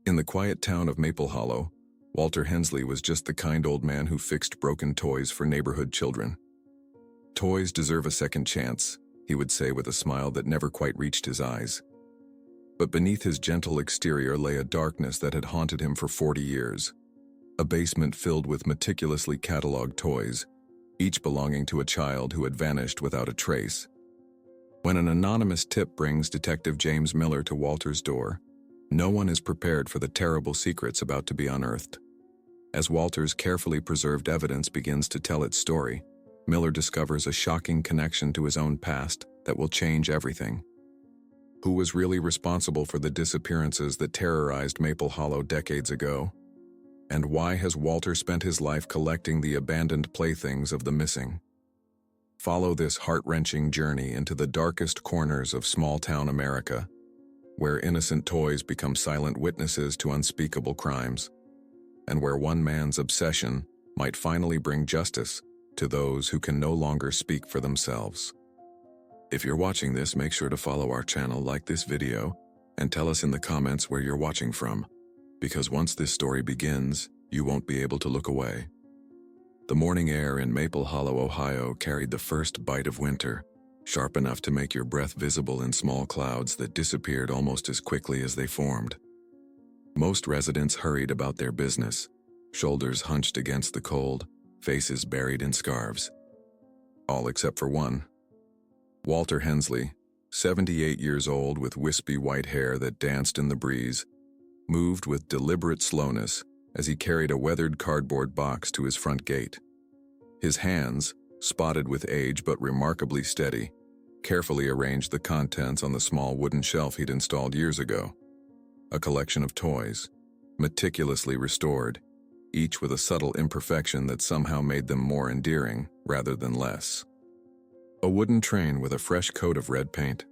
In the quiet town of Maple Hollow, Walter Hensley was just the kind old man who fixed broken toys for neighborhood children. "Toys deserve a second chance," he would say with a smile that never quite reached his eyes. But beneath his gentle exterior lay a darkness that had haunted him for 40 years. A basement filled with meticulously catalogued toys, each belonging to a child who had vanished without a trace. When an anonymous tip brings Detective James Miller to Walter's door, no one is prepared for the terrible secrets about to be unearthed. As Walter's carefully preserved evidence begins to tell its story, Miller discovers a shocking connection to his own past that will change everything. Who was really responsible for the disappearances that terrorized Maple Hollow decades ago? And why has Walter spent his life collecting the abandoned playthings of the missing? Follow this heart-wrenching journey into the darkest corners of small-town America, where innocent toys become silent witnesses to unspeakable crimes, and where one man's obsession might finally bring justice to those who can no longer speak for themselves. If you're watching this, make sure to follow our channel, like this video, and tell us in the comments where you're watching from, because once this story begins, you won't be able to look away. The morning air in Maple Hollow, Ohio carried the first bite of winter, sharp enough to make your breath visible in small clouds that disappeared almost as quickly as they formed. Most residents hurried about their business, shoulders hunched against the cold, faces buried in scarves. All except for one. Walter Hensley, 78 years old with wispy white hair that danced in the breeze, moved with deliberate slowness as he carried a weathered cardboard box to his front gate. His hands, spotted with age but remarkably steady, carefully arranged the contents on the small wooden shelf he'd installed years ago. A collection of toys, meticulously restored, each with a subtle imperfection that somehow made them more endearing rather than less. A wooden train with a fresh coat of red paint,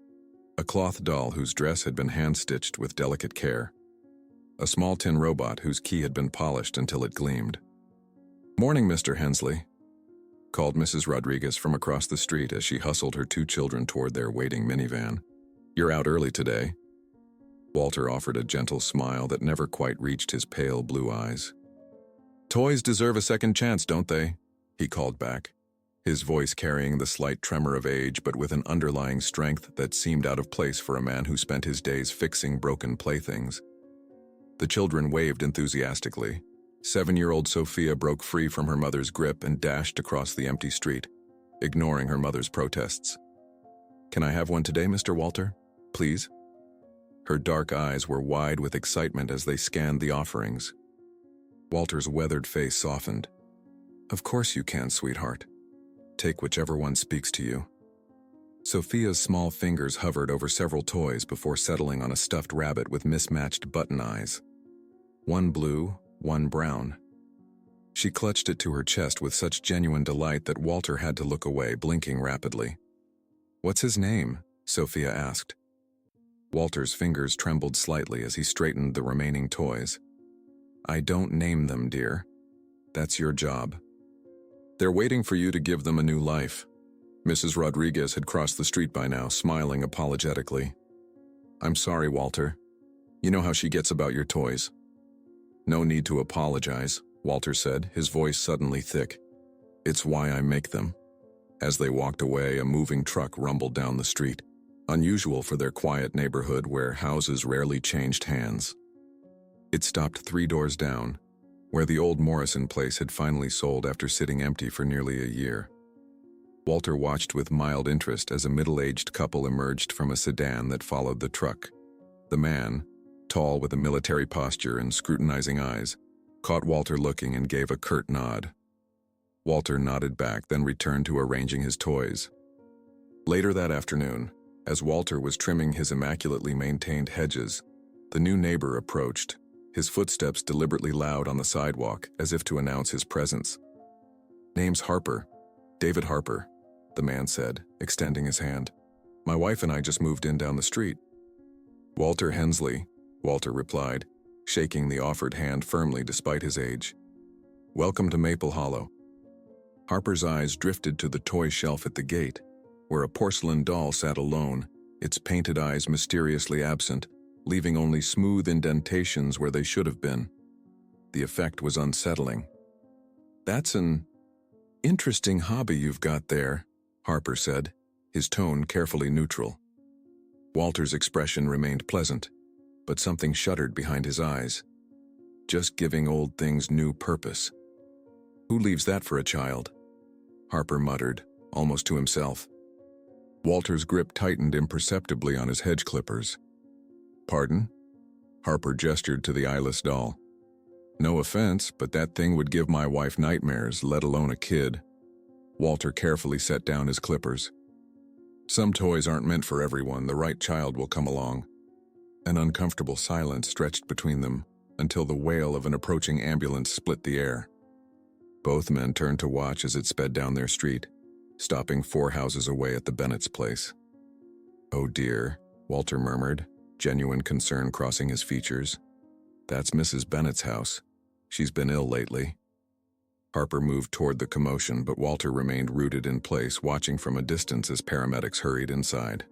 a cloth doll whose dress had been hand-stitched with delicate care, a small tin robot whose key had been polished until it gleamed. "Morning, Mr. Hensley," called Mrs. Rodriguez from across the street as she hustled her two children toward their waiting minivan. "You're out early today." Walter offered a gentle smile that never quite reached his pale blue eyes. "Toys deserve a second chance, don't they?" he called back, his voice carrying the slight tremor of age but with an underlying strength that seemed out of place for a man who spent his days fixing broken playthings. The children waved enthusiastically. 7-year-old Sophia broke free from her mother's grip and dashed across the empty street, ignoring her mother's protests. "Can I have one today, Mr. Walter? Please?" Her dark eyes were wide with excitement as they scanned the offerings. Walter's weathered face softened. "Of course you can, sweetheart. Take whichever one speaks to you." Sophia's small fingers hovered over several toys before settling on a stuffed rabbit with mismatched button eyes. One blue, one brown. She clutched it to her chest with such genuine delight that Walter had to look away, blinking rapidly. "What's his name?" Sophia asked. Walter's fingers trembled slightly as he straightened the remaining toys. "I don't name them, dear. That's your job. They're waiting for you to give them a new life." Mrs. Rodriguez had crossed the street by now, smiling apologetically. "I'm sorry, Walter. You know how she gets about your toys." "No need to apologize," Walter said, his voice suddenly thick. "It's why I make them." As they walked away, a moving truck rumbled down the street, unusual for their quiet neighborhood where houses rarely changed hands. It stopped 3 doors down, where the old Morrison place had finally sold after sitting empty for nearly a year. Walter watched with mild interest as a middle-aged couple emerged from a sedan that followed the truck. The man, tall with a military posture and scrutinizing eyes, caught Walter looking and gave a curt nod. Walter nodded back, then returned to arranging his toys. Later that afternoon, as Walter was trimming his immaculately maintained hedges, the new neighbor approached, his footsteps deliberately loud on the sidewalk as if to announce his presence. "Name's Harper, David Harper," the man said, extending his hand. "My wife and I just moved in down the street." "Walter Hensley," Walter replied, shaking the offered hand firmly despite his age. "Welcome to Maple Hollow." Harper's eyes drifted to the toy shelf at the gate, where a porcelain doll sat alone, its painted eyes mysteriously absent, leaving only smooth indentations where they should have been. The effect was unsettling. "That's an interesting hobby you've got there," Harper said, his tone carefully neutral. Walter's expression remained pleasant, but something shuddered behind his eyes. Just giving old things new purpose. "Who leaves that for a child?" Harper muttered, almost to himself. Walter's grip tightened imperceptibly on his hedge clippers. "Pardon?" Harper gestured to the eyeless doll. "No offense, but that thing would give my wife nightmares, let alone a kid." Walter carefully set down his clippers. "Some toys aren't meant for everyone. The right child will come along." An uncomfortable silence stretched between them until the wail of an approaching ambulance split the air. Both men turned to watch as it sped down their street, stopping 4 houses away at the Bennett's place. "Oh dear," Walter murmured, genuine concern crossing his features. "That's Mrs. Bennett's house. She's been ill lately." Harper moved toward the commotion, but Walter remained rooted in place, watching from a distance as paramedics hurried inside.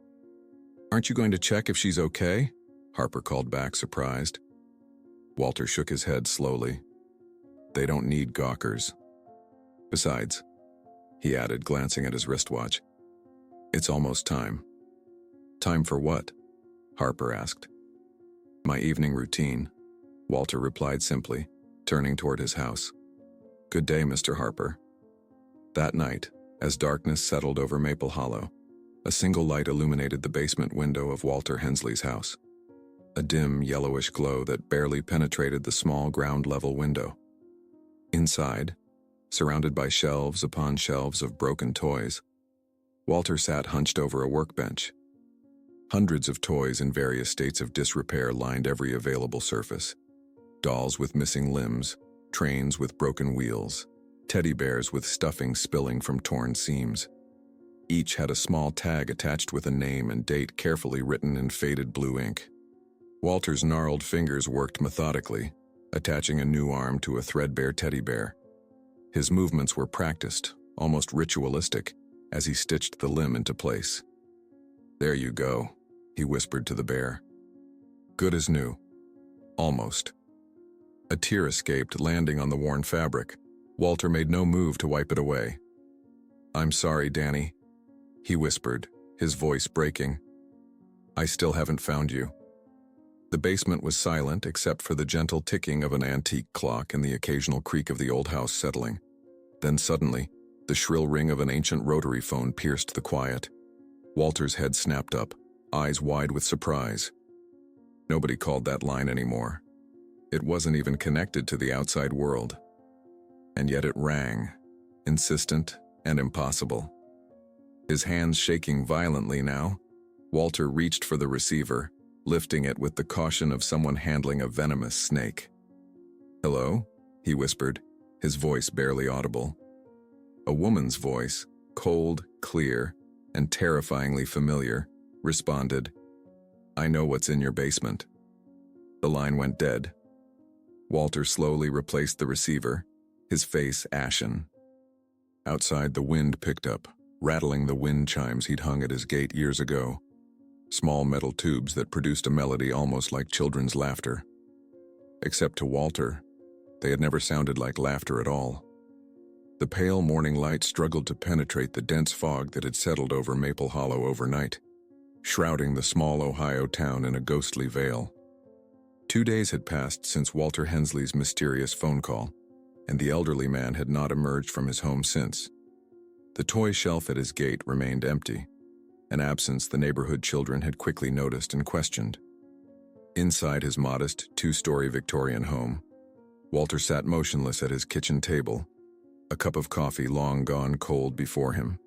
"Aren't you going to check if she's okay?" Harper called back, surprised. Walter shook his head slowly. "They don't need gawkers. Besides," he added, glancing at his wristwatch, "it's almost time." "Time for what?" Harper asked. "My evening routine," Walter replied simply, turning toward his house. "Good day, Mr. Harper." That night, as darkness settled over Maple Hollow, a single light illuminated the basement window of Walter Hensley's house. A dim, yellowish glow that barely penetrated the small ground-level window. Inside, surrounded by shelves upon shelves of broken toys, Walter sat hunched over a workbench. Hundreds of toys in various states of disrepair lined every available surface. Dolls with missing limbs, trains with broken wheels, teddy bears with stuffing spilling from torn seams. Each had a small tag attached with a name and date carefully written in faded blue ink. Walter's gnarled fingers worked methodically, attaching a new arm to a threadbare teddy bear. His movements were practiced, almost ritualistic, as he stitched the limb into place. "There you go," he whispered to the bear. "Good as new." Almost. A tear escaped, landing on the worn fabric. Walter made no move to wipe it away. "I'm sorry, Danny," he whispered, his voice breaking. "I still haven't found you." The basement was silent except for the gentle ticking of an antique clock and the occasional creak of the old house settling. Then suddenly, the shrill ring of an ancient rotary phone pierced the quiet. Walter's head snapped up, eyes wide with surprise. Nobody called that line anymore. It wasn't even connected to the outside world. And yet it rang, insistent and impossible. His hands shaking violently now, Walter reached for the receiver, lifting it with the caution of someone handling a venomous snake. "Hello?" he whispered, his voice barely audible. A woman's voice, cold, clear, and terrifyingly familiar, responded, "I know what's in your basement." The line went dead. Walter slowly replaced the receiver, his face ashen. Outside, the wind picked up, rattling the wind chimes he'd hung at his gate years ago. Small metal tubes that produced a melody almost like children's laughter. Except to Walter, they had never sounded like laughter at all. The pale morning light struggled to penetrate the dense fog that had settled over Maple Hollow overnight, shrouding the small Ohio town in a ghostly veil. 2 days had passed since Walter Hensley's mysterious phone call, and the elderly man had not emerged from his home since. The toy shelf at his gate remained empty, an absence the neighborhood children had quickly noticed and questioned. Inside his modest, 2-story Victorian home, Walter sat motionless at his kitchen table, a cup of coffee long gone cold before him.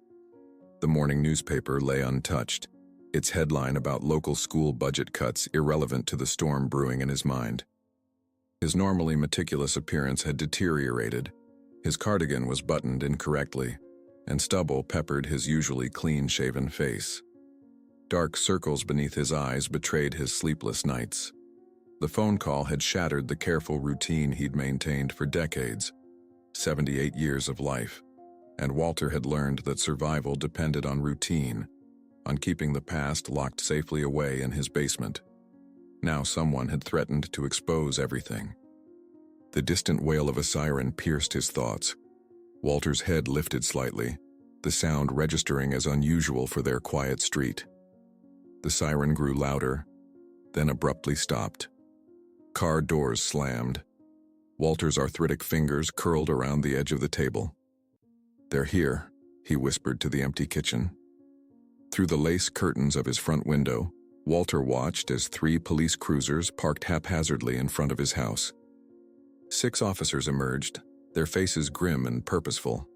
The morning newspaper lay untouched, its headline about local school budget cuts irrelevant to the storm brewing in his mind. His normally meticulous appearance had deteriorated. His cardigan was buttoned incorrectly, and stubble peppered his usually clean-shaven face. Dark circles beneath his eyes betrayed his sleepless nights. The phone call had shattered the careful routine he'd maintained for decades, 78 years of life, and Walter had learned that survival depended on routine, on keeping the past locked safely away in his basement. Now someone had threatened to expose everything. The distant wail of a siren pierced his thoughts. Walter's head lifted slightly, the sound registering as unusual for their quiet street. The siren grew louder, then abruptly stopped. Car doors slammed. Walter's arthritic fingers curled around the edge of the table. "They're here," he whispered to the empty kitchen. Through the lace curtains of his front window, Walter watched as 3 police cruisers parked haphazardly in front of his house. 6 officers emerged, their faces grim and purposeful.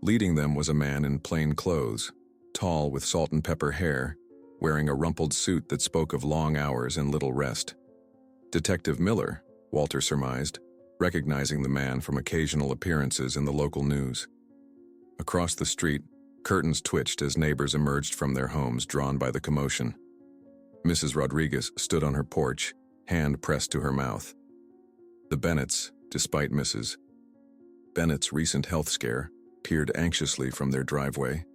Leading them was a man in plain clothes, tall with salt and pepper hair, wearing a rumpled suit that spoke of long hours and little rest. Detective Miller, Walter surmised, recognizing the man from occasional appearances in the local news. Across the street, curtains twitched as neighbors emerged from their homes, drawn by the commotion. Mrs. Rodriguez stood on her porch, hand pressed to her mouth. The Bennetts, despite Mrs. Bennett's recent health scare, peered anxiously from their driveway.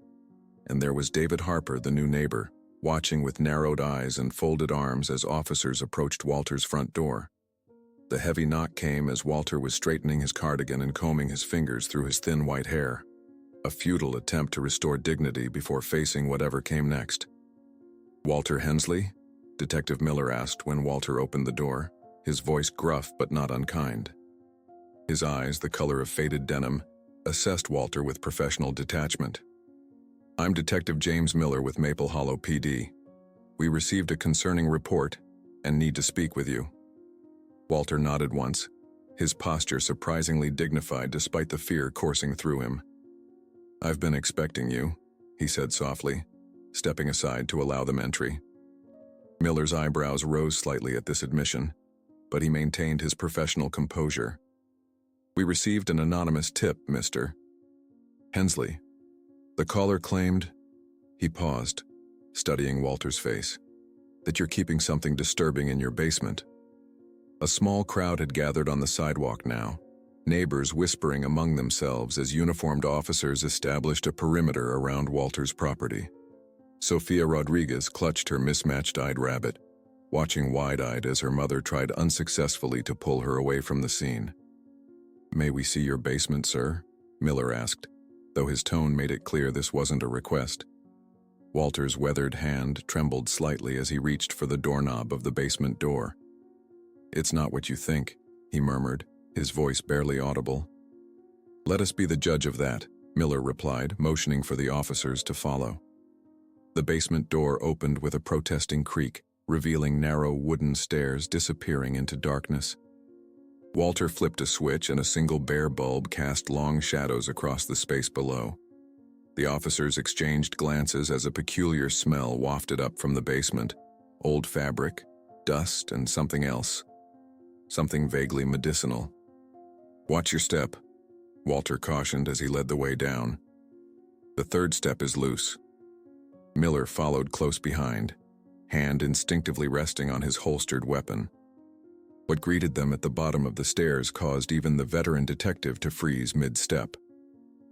And there was David Harper, the new neighbor, watching with narrowed eyes and folded arms as officers approached Walter's front door. The heavy knock came as Walter was straightening his cardigan and combing his fingers through his thin white hair, a futile attempt to restore dignity before facing whatever came next. "Walter Hensley?" Detective Miller asked when Walter opened the door, his voice gruff but not unkind. His eyes, the color of faded denim, assessed Walter with professional detachment. "I'm Detective James Miller with Maple Hollow PD. We received a concerning report and need to speak with you." Walter nodded once, his posture surprisingly dignified despite the fear coursing through him. "I've been expecting you," he said softly, stepping aside to allow them entry. Miller's eyebrows rose slightly at this admission, but he maintained his professional composure. "We received an anonymous tip, Mr. Hensley. The caller claimed," he paused, studying Walter's face, "that you're keeping something disturbing in your basement." A small crowd had gathered on the sidewalk now, neighbors whispering among themselves as uniformed officers established a perimeter around Walter's property. Sophia Rodriguez clutched her mismatched-eyed rabbit, watching wide-eyed as her mother tried unsuccessfully to pull her away from the scene. "May we see your basement, sir?" Miller asked, though his tone made it clear this wasn't a request. Walter's weathered hand trembled slightly as he reached for the doorknob of the basement door. "It's not what you think," he murmured, his voice barely audible. "Let us be the judge of that," Miller replied, motioning for the officers to follow. The basement door opened with a protesting creak, revealing narrow wooden stairs disappearing into darkness. Walter flipped a switch and a single bare bulb cast long shadows across the space below. The officers exchanged glances as a peculiar smell wafted up from the basement, old fabric, dust, and something else. Something vaguely medicinal. "Watch your step," Walter cautioned as he led the way down. "The 3rd step is loose." Miller followed close behind, hand instinctively resting on his holstered weapon. What greeted them at the bottom of the stairs caused even the veteran detective to freeze mid-step.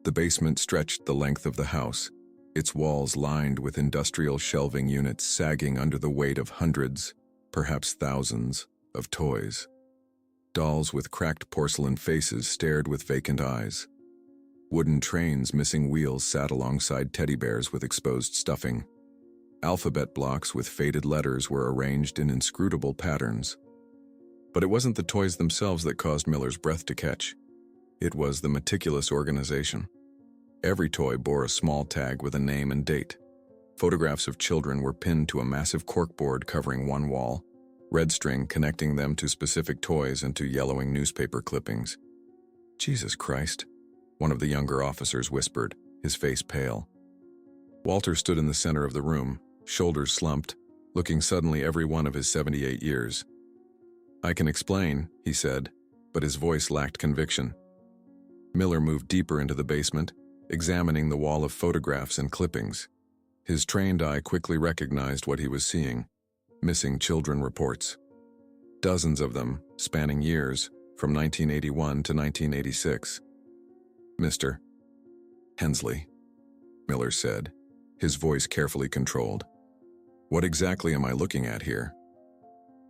The basement stretched the length of the house, its walls lined with industrial shelving units sagging under the weight of hundreds, perhaps thousands, of toys. Dolls with cracked porcelain faces stared with vacant eyes. Wooden trains missing wheels sat alongside teddy bears with exposed stuffing. Alphabet blocks with faded letters were arranged in inscrutable patterns. But it wasn't the toys themselves that caused Miller's breath to catch. It was the meticulous organization. Every toy bore a small tag with a name and date. Photographs of children were pinned to a massive corkboard covering one wall, red string connecting them to specific toys and to yellowing newspaper clippings. "Jesus Christ," one of the younger officers whispered, his face pale. Walter stood in the center of the room, shoulders slumped, looking suddenly every one of his 78 years. "I can explain," he said, but his voice lacked conviction. Miller moved deeper into the basement, examining the wall of photographs and clippings. His trained eye quickly recognized what he was seeing: missing children reports. Dozens of them, spanning years, from 1981 to 1986. "Mr. Hensley," Miller said, his voice carefully controlled. "What exactly am I looking at here?"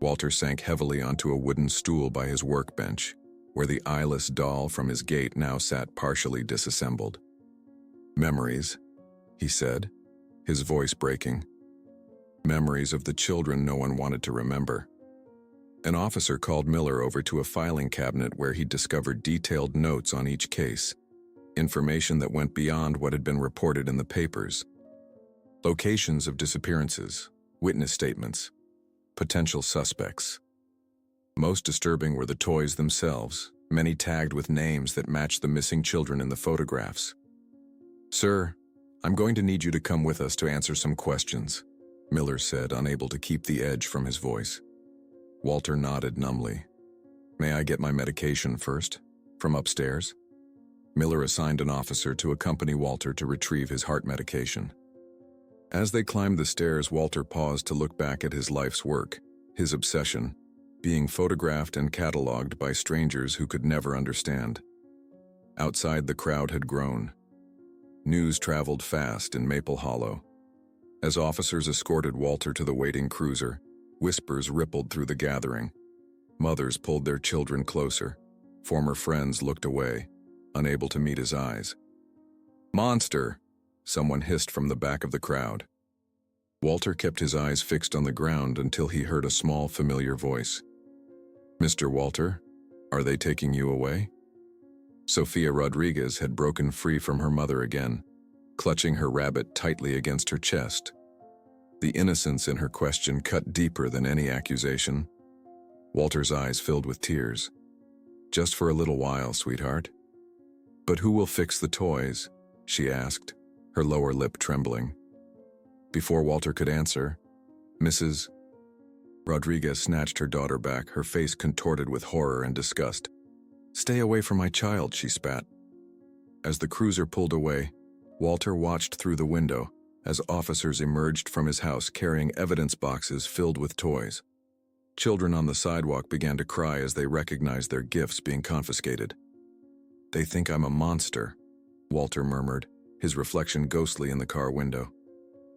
Walter sank heavily onto a wooden stool by his workbench, where the eyeless doll from his gate now sat partially disassembled. "Memories," he said, his voice breaking. Memories of the children no one wanted to remember. An officer called Miller over to a filing cabinet where he discovered detailed notes on each case, information that went beyond what had been reported in the papers. Locations of disappearances, witness statements, potential suspects. Most disturbing were the toys themselves, many tagged with names that matched the missing children in the photographs. "Sir, I'm going to need you to come with us to answer some questions," Miller said, unable to keep the edge from his voice. Walter nodded numbly. "May I get my medication first? From upstairs?" Miller assigned an officer to accompany Walter to retrieve his heart medication. As they climbed the stairs, Walter paused to look back at his life's work, his obsession, being photographed and cataloged by strangers who could never understand. Outside, the crowd had grown. News traveled fast in Maple Hollow. As officers escorted Walter to the waiting cruiser, whispers rippled through the gathering. Mothers pulled their children closer. Former friends looked away, unable to meet his eyes. "Monster!" someone hissed from the back of the crowd. Walter kept his eyes fixed on the ground until he heard a small, familiar voice. "Mr. Walter, are they taking you away?" Sophia Rodriguez had broken free from her mother again, clutching her rabbit tightly against her chest. The innocence in her question cut deeper than any accusation. Walter's eyes filled with tears. "Just for a little while, sweetheart." "But who will fix the toys?" she asked, her lower lip trembling. Before Walter could answer, Mrs. Rodriguez snatched her daughter back, her face contorted with horror and disgust. "Stay away from my child," she spat. As the cruiser pulled away, Walter watched through the window as officers emerged from his house carrying evidence boxes filled with toys. Children on the sidewalk began to cry as they recognized their gifts being confiscated. "They think I'm a monster," Walter murmured, his reflection ghostly in the car window.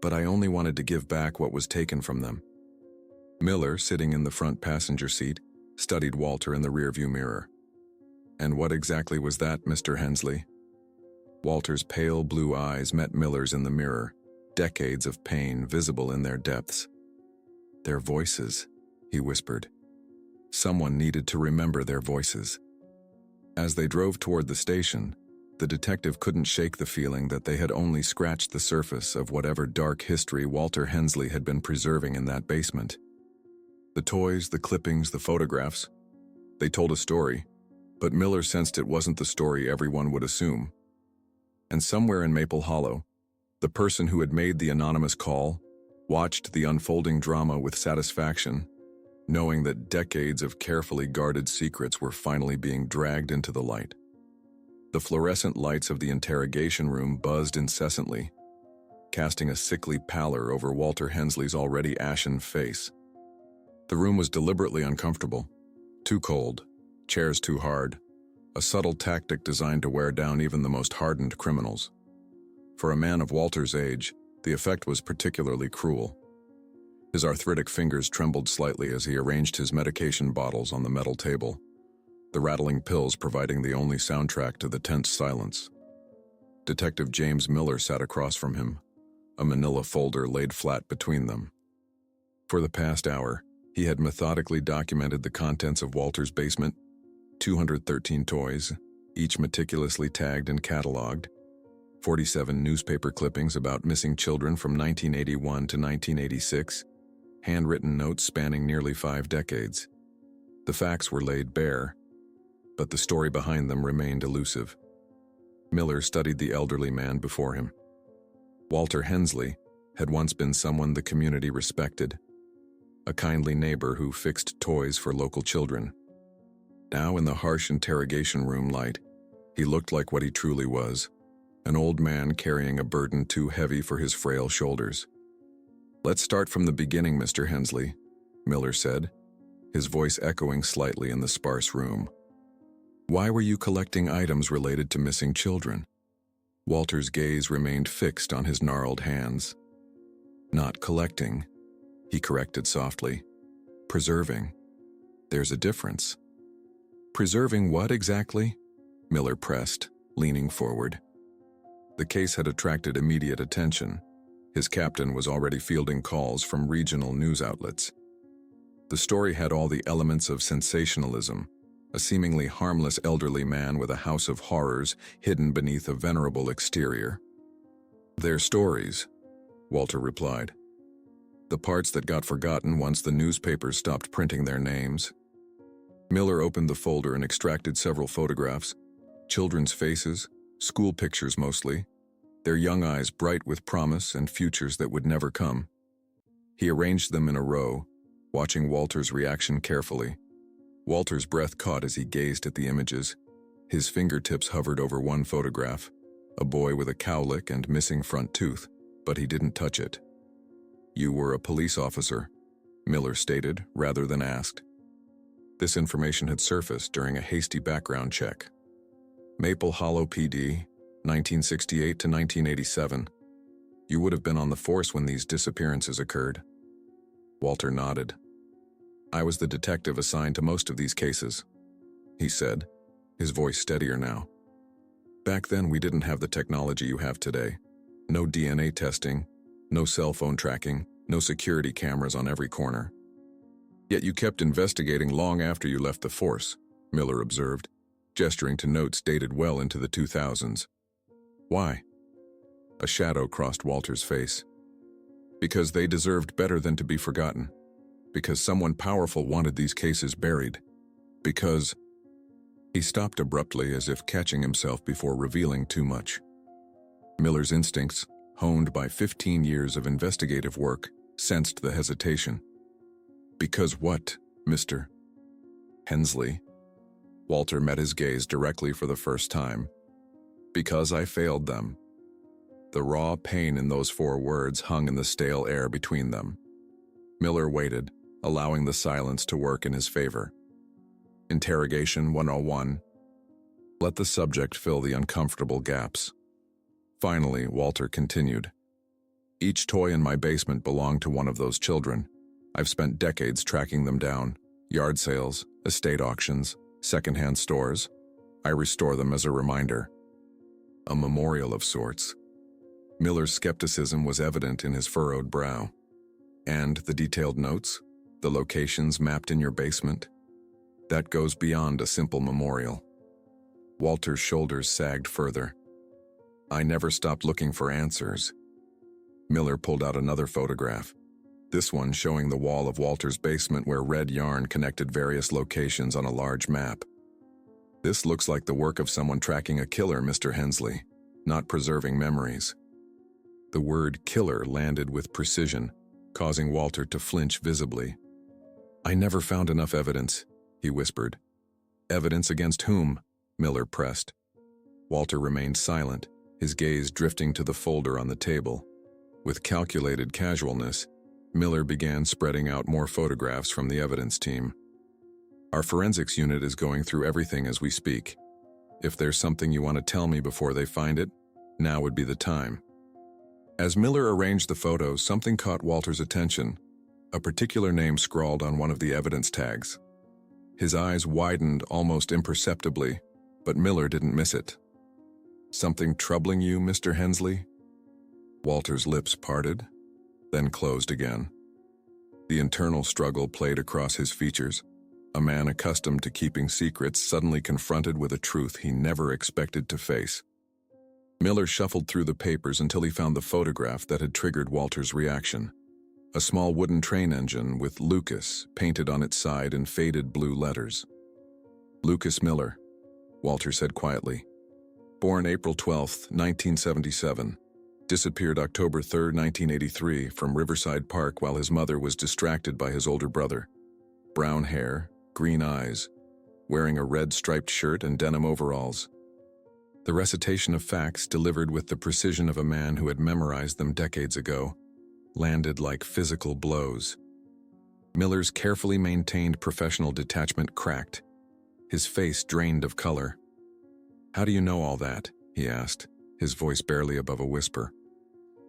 "But I only wanted to give back what was taken from them." Miller, sitting in the front passenger seat, studied Walter in the rearview mirror. "And what exactly was that, Mr. Hensley?" Walter's pale blue eyes met Miller's in the mirror, decades of pain visible in their depths. "Their voices," he whispered. Someone needed to remember their voices. As they drove toward the station, the detective couldn't shake the feeling that they had only scratched the surface of whatever dark history Walter Hensley had been preserving in that basement. The toys, the clippings, the photographs, they told a story, but Miller sensed it wasn't the story everyone would assume. And somewhere in Maple Hollow, the person who had made the anonymous call watched the unfolding drama with satisfaction, knowing that decades of carefully guarded secrets were finally being dragged into the light. The fluorescent lights of the interrogation room buzzed incessantly, casting a sickly pallor over Walter Hensley's already ashen face. The room was deliberately uncomfortable. Too cold, chairs too hard, a subtle tactic designed to wear down even the most hardened criminals. For a man of Walter's age, the effect was particularly cruel. His arthritic fingers trembled slightly as he arranged his medication bottles on the metal table, the rattling pills providing the only soundtrack to the tense silence. Detective James Miller sat across from him, a manila folder laid flat between them. For the past hour, he had methodically documented the contents of Walter's basement, 213 toys, each meticulously tagged and cataloged, 47 newspaper clippings about missing children from 1981 to 1986, handwritten notes spanning nearly 5 decades. The facts were laid bare, but the story behind them remained elusive. Miller studied the elderly man before him. Walter Hensley had once been someone the community respected, a kindly neighbor who fixed toys for local children. Now, in the harsh interrogation room light, he looked like what he truly was, an old man carrying a burden too heavy for his frail shoulders. "Let's start from the beginning, Mr. Hensley," Miller said, his voice echoing slightly in the sparse room. "Why were you collecting items related to missing children?" Walter's gaze remained fixed on his gnarled hands. "Not collecting," he corrected softly. Preserving. There's a difference. Preserving what exactly? Miller pressed, leaning forward. The case had attracted immediate attention. His captain was already fielding calls from regional news outlets. The story had all the elements of sensationalism, a seemingly harmless elderly man with a house of horrors hidden beneath a venerable exterior. "They're stories," Walter replied. "The parts that got forgotten once the newspapers stopped printing their names." Miller opened the folder and extracted several photographs, children's faces, school pictures mostly, their young eyes bright with promise and futures that would never come. He arranged them in a row, watching Walter's reaction carefully. Walter's breath caught as he gazed at the images. His fingertips hovered over one photograph, a boy with a cowlick and missing front tooth, but he didn't touch it. "You were a police officer," Miller stated, rather than asked. This information had surfaced during a hasty background check. "Maple Hollow PD, 1968 to 1987. You would have been on the force when these disappearances occurred." Walter nodded. "I was the detective assigned to most of these cases," he said, his voice steadier now. "Back then we didn't have the technology you have today. No DNA testing, no cell phone tracking, no security cameras on every corner. Yet you kept investigating long after you left the force," Miller observed, gesturing to notes dated well into the 2000s. "Why?" A shadow crossed Walter's face. "Because they deserved better than to be forgotten. Because someone powerful wanted these cases buried. Because—" He stopped abruptly as if catching himself before revealing too much. Miller's instincts, honed by 15 years of investigative work, sensed the hesitation. "Because what, Mr. Hensley?" Walter met his gaze directly for the first time. "Because I failed them." The raw pain in those 4 words hung in the stale air between them. Miller waited, allowing the silence to work in his favor. Interrogation 101. Let the subject fill the uncomfortable gaps. Finally, Walter continued. "Each toy in my basement belonged to one of those children. I've spent decades tracking them down. Yard sales, estate auctions, secondhand stores. I restore them as a reminder. A memorial of sorts." Miller's skepticism was evident in his furrowed brow. "And the detailed notes? The locations mapped in your basement? That goes beyond a simple memorial." Walter's shoulders sagged further. "I never stopped looking for answers." Miller pulled out another photograph, this one showing the wall of Walter's basement where red yarn connected various locations on a large map. "This looks like the work of someone tracking a killer, Mr. Hensley, not preserving memories." The word killer landed with precision, causing Walter to flinch visibly. "I never found enough evidence," he whispered. "Evidence against whom?" Miller pressed. Walter remained silent, his gaze drifting to the folder on the table. With calculated casualness, Miller began spreading out more photographs from the evidence team. "Our forensics unit is going through everything as we speak. If there's something you want to tell me before they find it, now would be the time." As Miller arranged the photos, something caught Walter's attention, a particular name scrawled on one of the evidence tags. His eyes widened almost imperceptibly, but Miller didn't miss it. "Something troubling you, Mr. Hensley?" Walter's lips parted, then closed again. The internal struggle played across his features, a man accustomed to keeping secrets suddenly confronted with a truth he never expected to face. Miller shuffled through the papers until he found the photograph that had triggered Walter's reaction. A small wooden train engine with Lucas painted on its side in faded blue letters. "Lucas Miller," Walter said quietly. "Born April 12, 1977. Disappeared October 3, 1983 from Riverside Park while his mother was distracted by his older brother. Brown hair, green eyes, wearing a red striped shirt and denim overalls." The recitation of facts, delivered with the precision of a man who had memorized them decades ago, landed like physical blows. Miller's carefully maintained professional detachment cracked. His face drained of color. "How do you know all that?" he asked, his voice barely above a whisper.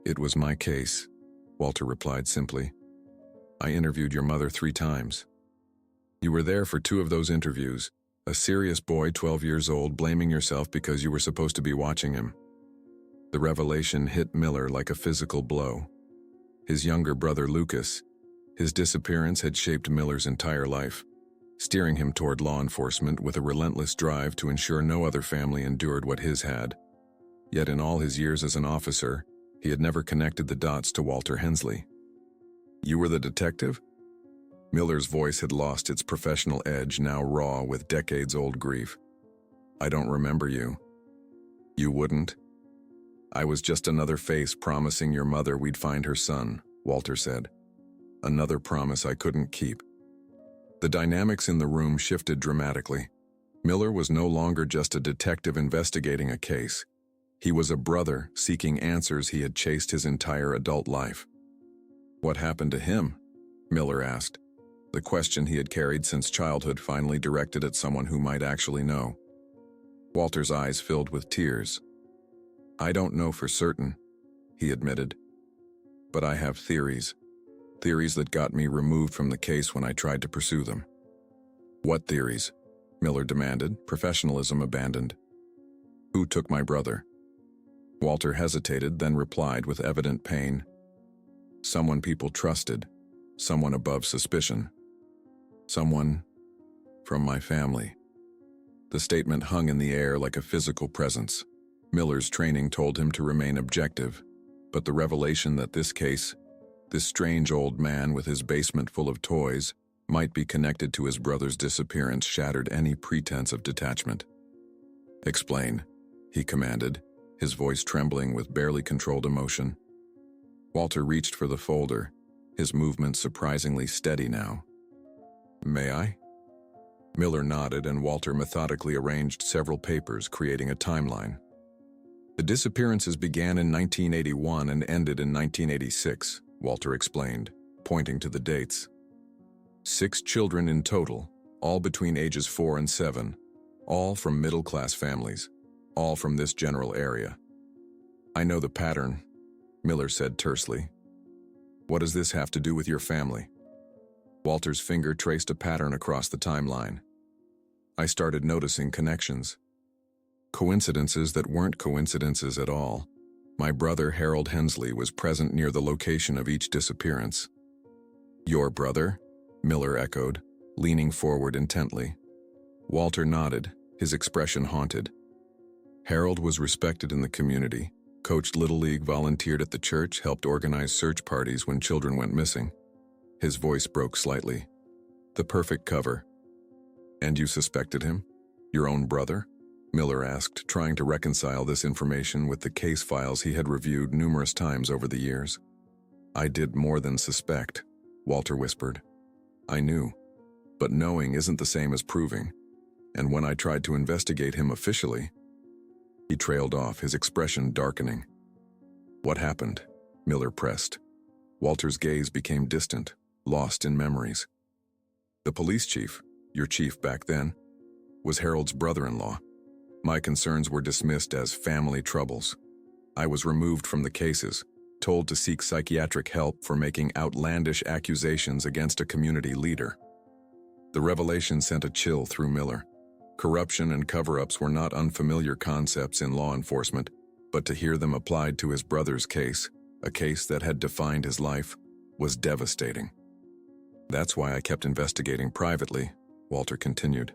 "It was my case," Walter replied simply. "I interviewed your mother 3 times. You were there for 2 of those interviews, a serious boy 12 years old blaming yourself because you were supposed to be watching him. The revelation hit Miller like a physical blow. His younger brother Lucas, his disappearance had shaped Miller's entire life, steering him toward law enforcement with a relentless drive to ensure no other family endured what his had. Yet in all his years as an officer, he had never connected the dots to Walter Hensley. You were the detective? Miller's voice had lost its professional edge, now raw with decades-old grief. I don't remember you. You wouldn't? I was just another face promising your mother we'd find her son, Walter said. Another promise I couldn't keep. The dynamics in the room shifted dramatically. Miller was no longer just a detective investigating a case. He was a brother seeking answers he had chased his entire adult life. What happened to him? Miller asked, the question he had carried since childhood finally directed at someone who might actually know. Walter's eyes filled with tears. I don't know for certain, he admitted. But I have theories. Theories that got me removed from the case when I tried to pursue them. What theories? Miller demanded, professionalism abandoned. Who took my brother? Walter hesitated, then replied with evident pain. Someone people trusted, someone above suspicion. Someone from my family. The statement hung in the air like a physical presence. Miller's training told him to remain objective, but the revelation that this case, this strange old man with his basement full of toys, might be connected to his brother's disappearance shattered any pretense of detachment. Explain, he commanded, his voice trembling with barely controlled emotion. Walter reached for the folder, his movements surprisingly steady now. May I? Miller nodded, and Walter methodically arranged several papers, creating a timeline. The disappearances began in 1981 and ended in 1986, Walter explained, pointing to the dates. 6 children in total, all between ages 4 and 7, all from middle-class families, all from this general area. I know the pattern, Miller said tersely. What does this have to do with your family? Walter's finger traced a pattern across the timeline. I started noticing connections. Coincidences that weren't coincidences at all. My brother Harold Hensley was present near the location of each disappearance. Your brother? Miller echoed, leaning forward intently. Walter nodded, his expression haunted. Harold was respected in the community, coached Little League, volunteered at the church, helped organize search parties when children went missing. His voice broke slightly. The perfect cover. And you suspected him? Your own brother? Miller asked, trying to reconcile this information with the case files he had reviewed numerous times over the years. I did more than suspect, Walter whispered. I knew. But knowing isn't the same as proving. And when I tried to investigate him officially, he trailed off, his expression darkening. What happened? Miller pressed. Walter's gaze became distant, lost in memories. The police chief, your chief back then, was Harold's brother-in-law. My concerns were dismissed as family troubles. I was removed from the cases, told to seek psychiatric help for making outlandish accusations against a community leader. The revelation sent a chill through Miller. Corruption and cover-ups were not unfamiliar concepts in law enforcement, but to hear them applied to his brother's case, a case that had defined his life, was devastating. That's why I kept investigating privately, Walter continued.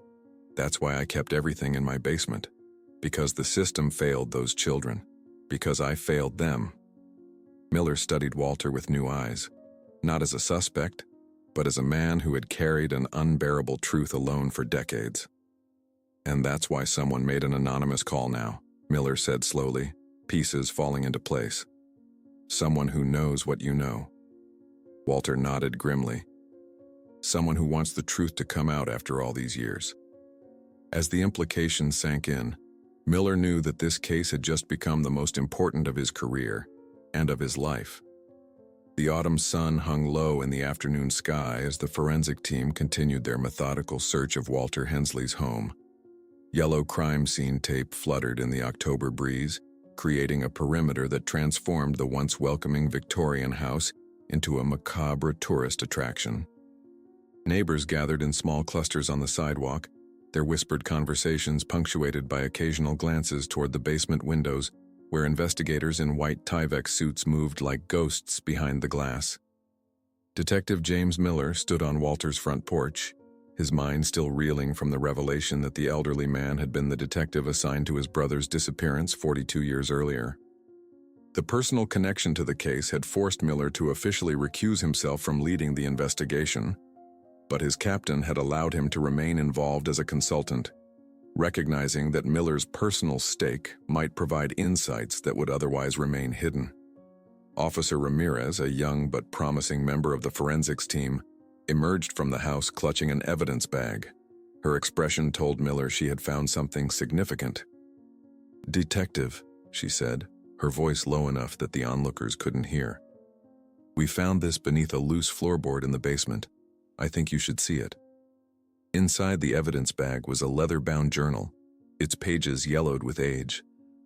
That's why I kept everything in my basement. Because the system failed those children. Because I failed them. Miller studied Walter with new eyes, not as a suspect, but as a man who had carried an unbearable truth alone for decades. And that's why someone made an anonymous call now, Miller said slowly, pieces falling into place. Someone who knows what you know. Walter nodded grimly. Someone who wants the truth to come out after all these years. As the implications sank in, Miller knew that this case had just become the most important of his career and of his life. The autumn sun hung low in the afternoon sky as the forensic team continued their methodical search of Walter Hensley's home. Yellow crime scene tape fluttered in the October breeze, creating a perimeter that transformed the once welcoming Victorian house into a macabre tourist attraction. Neighbors gathered in small clusters on the sidewalk, their whispered conversations punctuated by occasional glances toward the basement windows, where investigators in white Tyvek suits moved like ghosts behind the glass. Detective James Miller stood on Walter's front porch, his mind still reeling from the revelation that the elderly man had been the detective assigned to his brother's disappearance 42 years earlier. The personal connection to the case had forced Miller to officially recuse himself from leading the investigation, but his captain had allowed him to remain involved as a consultant, recognizing that Miller's personal stake might provide insights that would otherwise remain hidden. Officer Ramirez, a young but promising member of the forensics team, emerged from the house clutching an evidence bag. Her expression told Miller she had found something significant. "Detective," she said, her voice low enough that the onlookers couldn't hear. "We found this beneath a loose floorboard in the basement. I think you should see it." Inside the evidence bag was a leather-bound journal, its pages yellowed with age,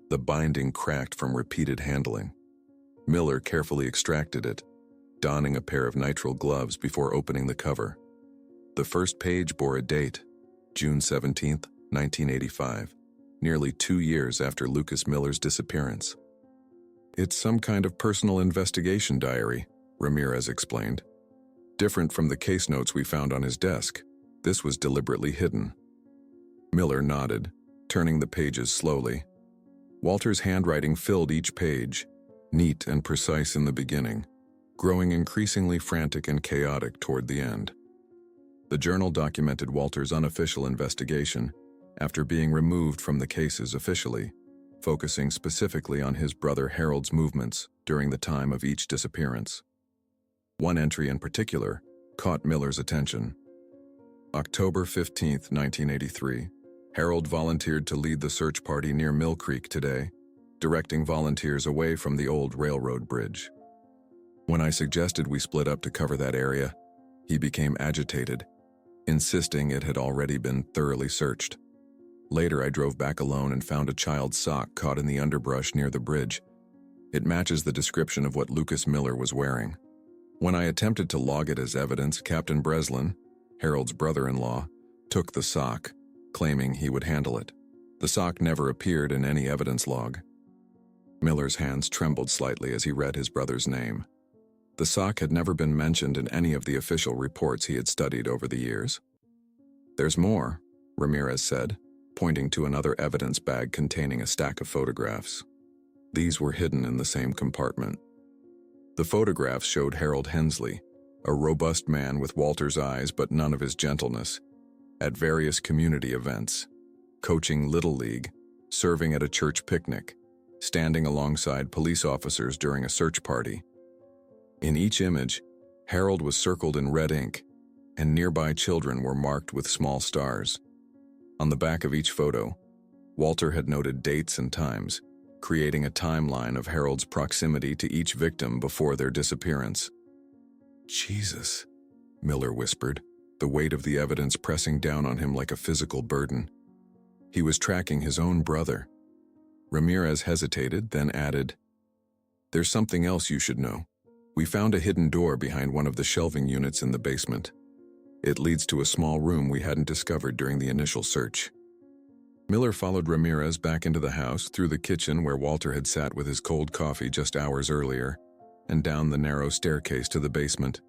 the binding cracked from repeated handling. Miller carefully extracted it, donning a pair of nitrile gloves before opening the cover. The first page bore a date, June 17, 1985, nearly 2 years after Lucas Miller's disappearance. "It's some kind of personal investigation diary," Ramirez explained. "Different from the case notes we found on his desk. This was deliberately hidden." Miller nodded, turning the pages slowly. Walter's handwriting filled each page, neat and precise in the beginning, growing increasingly frantic and chaotic toward the end. The journal documented Walter's unofficial investigation after being removed from the cases officially, focusing specifically on his brother Harold's movements during the time of each disappearance. One entry in particular caught Miller's attention. October 15, 1983, Harold volunteered to lead the search party near Mill Creek today, directing volunteers away from the old railroad bridge. When I suggested we split up to cover that area, he became agitated, insisting it had already been thoroughly searched. Later, I drove back alone and found a child's sock caught in the underbrush near the bridge. It matches the description of what Lucas Miller was wearing. When I attempted to log it as evidence, Captain Breslin, Harold's brother-in-law, took the sock, claiming he would handle it. The sock never appeared in any evidence log. Miller's hands trembled slightly as he read his brother's name. The sock had never been mentioned in any of the official reports he had studied over the years. "There's more," Ramirez said, pointing to another evidence bag containing a stack of photographs. These were hidden in the same compartment. The photographs showed Harold Hensley, a robust man with Walter's eyes but none of his gentleness, at various community events, coaching Little League, serving at a church picnic, standing alongside police officers during a search party. In each image, Harold was circled in red ink, and nearby children were marked with small stars. On the back of each photo, Walter had noted dates and times, creating a timeline of Harold's proximity to each victim before their disappearance. "Jesus," Miller whispered, the weight of the evidence pressing down on him like a physical burden. He was tracking his own brother. Ramirez hesitated, then added, "There's something else you should know. We found a hidden door behind one of the shelving units in the basement. It leads to a small room we hadn't discovered during the initial search." Miller followed Ramirez back into the house, through the kitchen where Walter had sat with his cold coffee just hours earlier, and down the narrow staircase to the basement.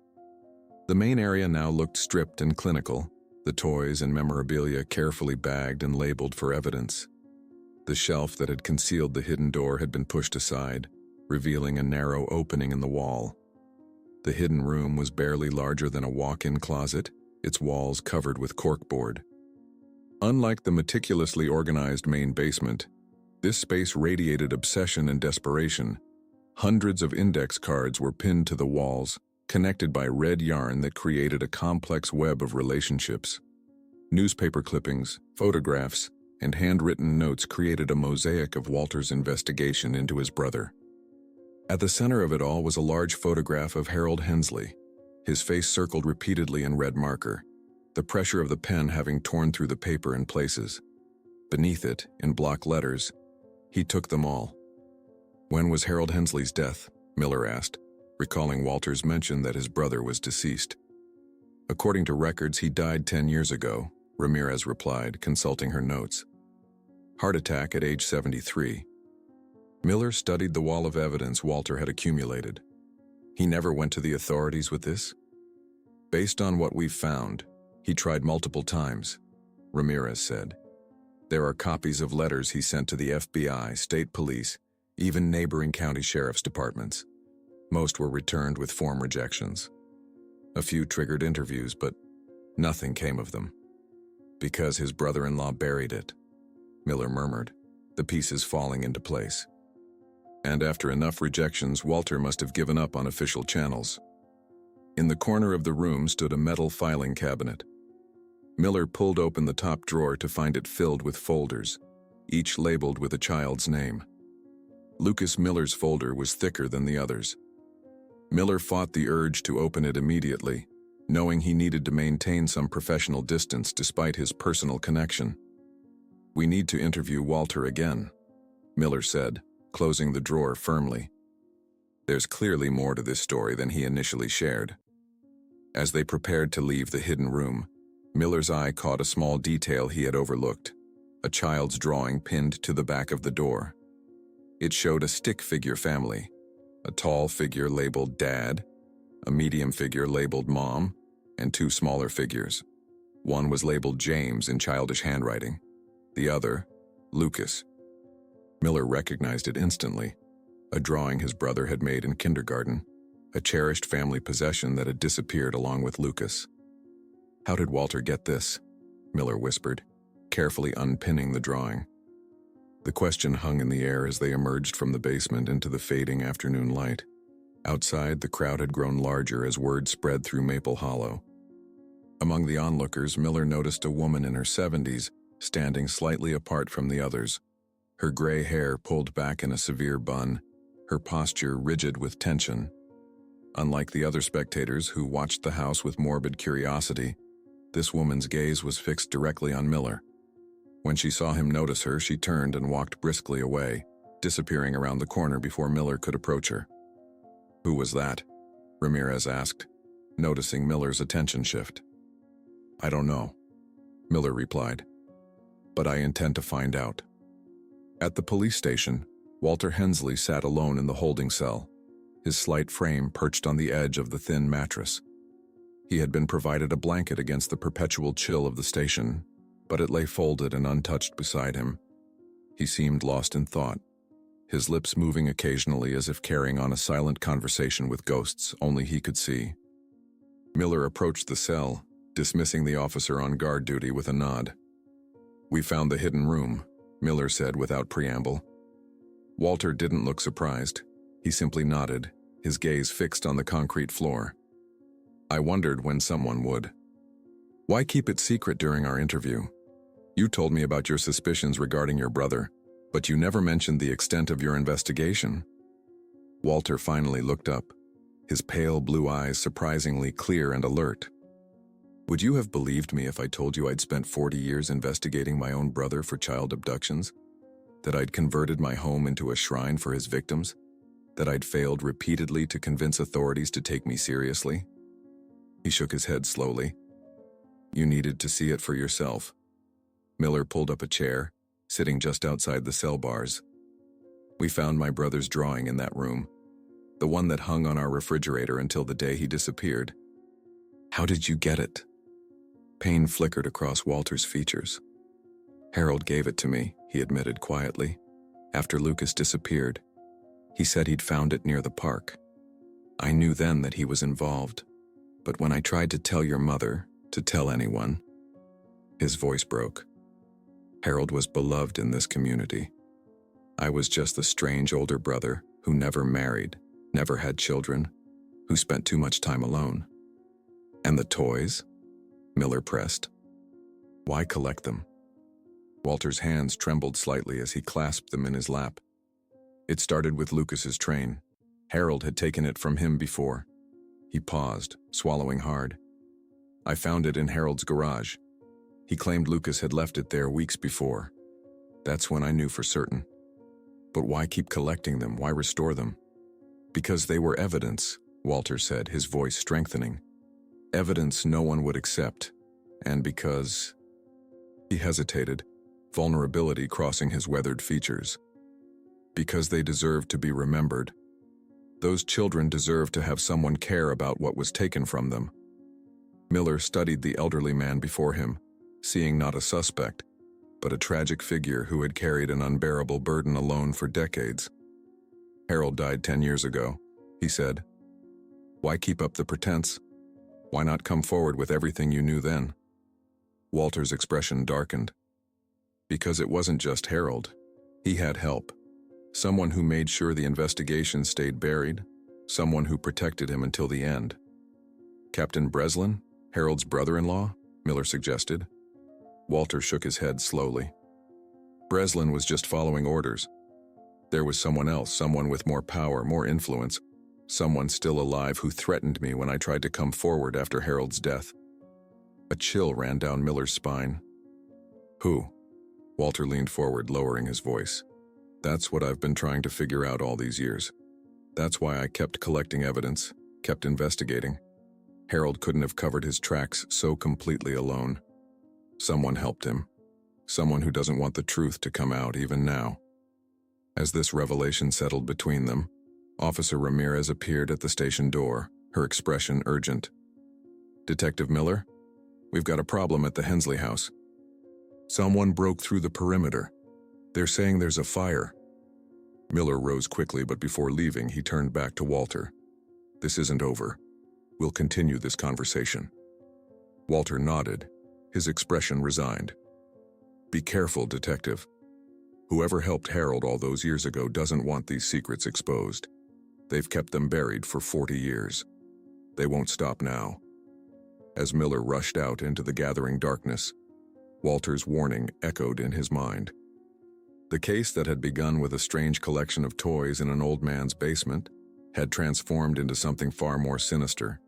The main area now looked stripped and clinical, the toys and memorabilia carefully bagged and labeled for evidence. The shelf that had concealed the hidden door had been pushed aside, revealing a narrow opening in the wall. The hidden room was barely larger than a walk-in closet, its walls covered with corkboard. Unlike the meticulously organized main basement, this space radiated obsession and desperation. Hundreds of index cards were pinned to the walls, connected by red yarn that created a complex web of relationships. Newspaper clippings, photographs, and handwritten notes created a mosaic of Walter's investigation into his brother. At the center of it all was a large photograph of Harold Hensley, his face circled repeatedly in red marker, the pressure of the pen having torn through the paper in places. Beneath it, in block letters, "He took them all." "When was Harold Hensley's death?" Miller asked, recalling Walter's mention that his brother was deceased. According to records, he died 10 years ago, Ramirez replied, consulting her notes. Heart attack at age 73. Miller studied the wall of evidence Walter had accumulated. He never went to the authorities with this? Based on what we've found, he tried multiple times, Ramirez said. There are copies of letters he sent to the FBI, state police, even neighboring county sheriff's departments. Most were returned with form rejections. A few triggered interviews, but nothing came of them. Because his brother-in-law buried it, Miller murmured, the pieces falling into place. And after enough rejections, Walter must have given up on official channels. In the corner of the room stood a metal filing cabinet. Miller pulled open the top drawer to find it filled with folders, each labeled with a child's name. Lucas Miller's folder was thicker than the others. Miller fought the urge to open it immediately, knowing he needed to maintain some professional distance despite his personal connection. We need to interview Walter again, Miller said, closing the drawer firmly. There's clearly more to this story than he initially shared. As they prepared to leave the hidden room, Miller's eye caught a small detail he had overlooked, a child's drawing pinned to the back of the door. It showed a stick figure family, a tall figure labeled Dad, a medium figure labeled Mom, and two smaller figures. One was labeled James in childish handwriting, the other, Lucas. Miller recognized it instantly, a drawing his brother had made in kindergarten, a cherished family possession that had disappeared along with Lucas. How did Walter get this? Miller whispered, carefully unpinning the drawing. The question hung in the air as they emerged from the basement into the fading afternoon light. Outside, the crowd had grown larger as word spread through Maple Hollow. Among the onlookers, Miller noticed a woman in her 70s, standing slightly apart from the others, her gray hair pulled back in a severe bun, her posture rigid with tension. Unlike the other spectators who watched the house with morbid curiosity, this woman's gaze was fixed directly on Miller. When she saw him notice her, she turned and walked briskly away, disappearing around the corner before Miller could approach her. Who was that? Ramirez asked, noticing Miller's attention shift. I don't know, Miller replied, but I intend to find out. At the police station, Walter Hensley sat alone in the holding cell, his slight frame perched on the edge of the thin mattress. He had been provided a blanket against the perpetual chill of the station, but it lay folded and untouched beside him. He seemed lost in thought, his lips moving occasionally as if carrying on a silent conversation with ghosts only he could see. Miller approached the cell, dismissing the officer on guard duty with a nod. We found the hidden room, Miller said without preamble. Walter didn't look surprised. He simply nodded, his gaze fixed on the concrete floor. I wondered when someone would. Why keep it secret during our interview? You told me about your suspicions regarding your brother, but you never mentioned the extent of your investigation. Walter finally looked up, his pale blue eyes surprisingly clear and alert. Would you have believed me if I told you I'd spent 40 years investigating my own brother for child abductions? That I'd converted my home into a shrine for his victims? That I'd failed repeatedly to convince authorities to take me seriously? He shook his head slowly. You needed to see it for yourself. Miller pulled up a chair, sitting just outside the cell bars. We found my brother's drawing in that room, the one that hung on our refrigerator until the day he disappeared. How did you get it? Pain flickered across Walter's features. Harold gave it to me, he admitted quietly, after Lucas disappeared. He said he'd found it near the park. I knew then that he was involved, but when I tried to tell your mother, to tell anyone, his voice broke. Harold was beloved in this community. I was just the strange older brother who never married, never had children, who spent too much time alone. And the toys? Miller pressed. Why collect them? Walter's hands trembled slightly as he clasped them in his lap. It started with Lucas's train. Harold had taken it from him before. He paused, swallowing hard. I found it in Harold's garage. He claimed Lucas had left it there weeks before. That's when I knew for certain. But why keep collecting them? Why restore them? Because they were evidence, Walter said, his voice strengthening. Evidence no one would accept, and because he hesitated, vulnerability crossing his weathered features. Because they deserved to be remembered. Those children deserved to have someone care about what was taken from them. Miller studied the elderly man before him, seeing not a suspect, but a tragic figure who had carried an unbearable burden alone for decades. Harold died 10 years ago, he said. Why keep up the pretense? Why not come forward with everything you knew then? Walter's expression darkened. Because it wasn't just Harold. He had help. Someone who made sure the investigation stayed buried, someone who protected him until the end. Captain Breslin, Harold's brother-in-law, Miller suggested. Walter shook his head slowly. Breslin was just following orders. There was someone else, someone with more power, more influence, someone still alive who threatened me when I tried to come forward after Harold's death. A chill ran down Miller's spine. Who? Walter leaned forward, lowering his voice. That's what I've been trying to figure out all these years. That's why I kept collecting evidence, kept investigating. Harold couldn't have covered his tracks so completely alone. Someone helped him. Someone who doesn't want the truth to come out even now. As this revelation settled between them, Officer Ramirez appeared at the station door, her expression urgent. Detective Miller, we've got a problem at the Hensley house. Someone broke through the perimeter. They're saying there's a fire. Miller rose quickly, but before leaving, he turned back to Walter. This isn't over. We'll continue this conversation. Walter nodded, his expression resigned. Be careful, detective. Whoever helped Harold all those years ago doesn't want these secrets exposed. They've kept them buried for 40 years. They won't stop now. As Miller rushed out into the gathering darkness, Walter's warning echoed in his mind. The case that had begun with a strange collection of toys in an old man's basement had transformed into something far more sinister,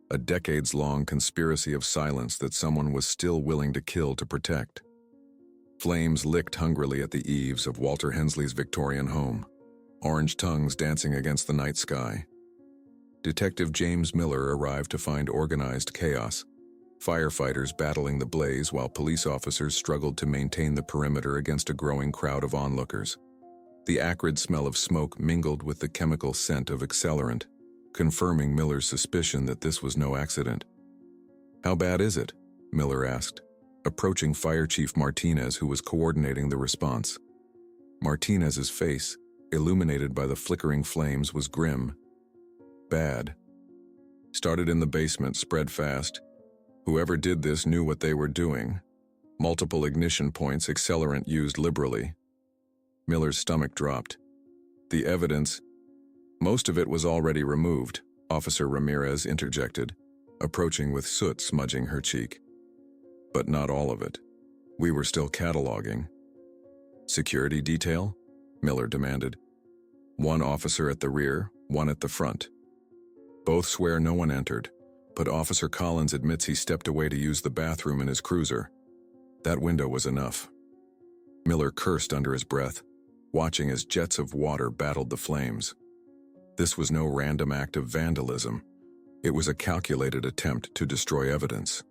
a decades-long conspiracy of silence that someone was still willing to kill to protect. Flames licked hungrily at the eaves of Walter Hensley's Victorian home, orange tongues dancing against the night sky. Detective James Miller arrived to find organized chaos, firefighters battling the blaze while police officers struggled to maintain the perimeter against a growing crowd of onlookers. The acrid smell of smoke mingled with the chemical scent of accelerant, confirming Miller's suspicion that this was no accident. How bad is it? Miller asked, approaching Fire Chief Martinez, who was coordinating the response. Martinez's face, illuminated by the flickering flames, was grim. Bad. Started in the basement, spread fast. Whoever did this knew what they were doing. Multiple ignition points, accelerant used liberally. Miller's stomach dropped. The evidence, most of it was already removed, Officer Ramirez interjected, approaching with soot smudging her cheek. But not all of it. We were still cataloging. Security detail? Miller demanded. One officer at the rear, one at the front. Both swear no one entered, but Officer Collins admits he stepped away to use the bathroom in his cruiser. That window was enough. Miller cursed under his breath, watching as jets of water battled the flames. This was no random act of vandalism. It was a calculated attempt to destroy evidence.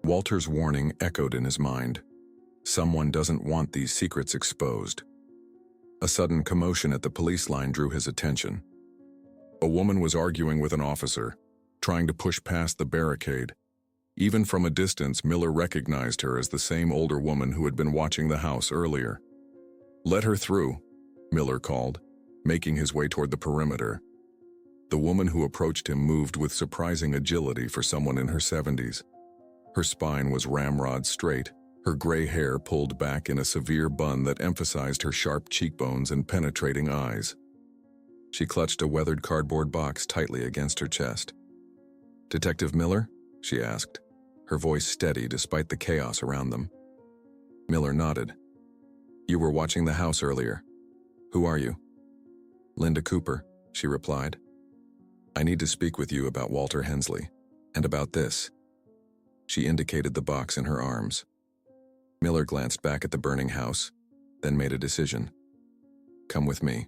Walter's warning echoed in his mind. Someone doesn't want these secrets exposed. A sudden commotion at the police line drew his attention. A woman was arguing with an officer, trying to push past the barricade. Even from a distance, Miller recognized her as the same older woman who had been watching the house earlier. Let her through, Miller called, making his way toward the perimeter. The woman who approached him moved with surprising agility for someone in her 70s. Her spine was ramrod straight, her gray hair pulled back in a severe bun that emphasized her sharp cheekbones and penetrating eyes. She clutched a weathered cardboard box tightly against her chest. "Detective Miller?" she asked, her voice steady despite the chaos around them. Miller nodded. "You were watching the house earlier. Who are you?" "Linda Cooper," she replied. "I need to speak with you about Walter Hensley, and about this." She indicated the box in her arms. Miller glanced back at the burning house, then made a decision. "Come with me."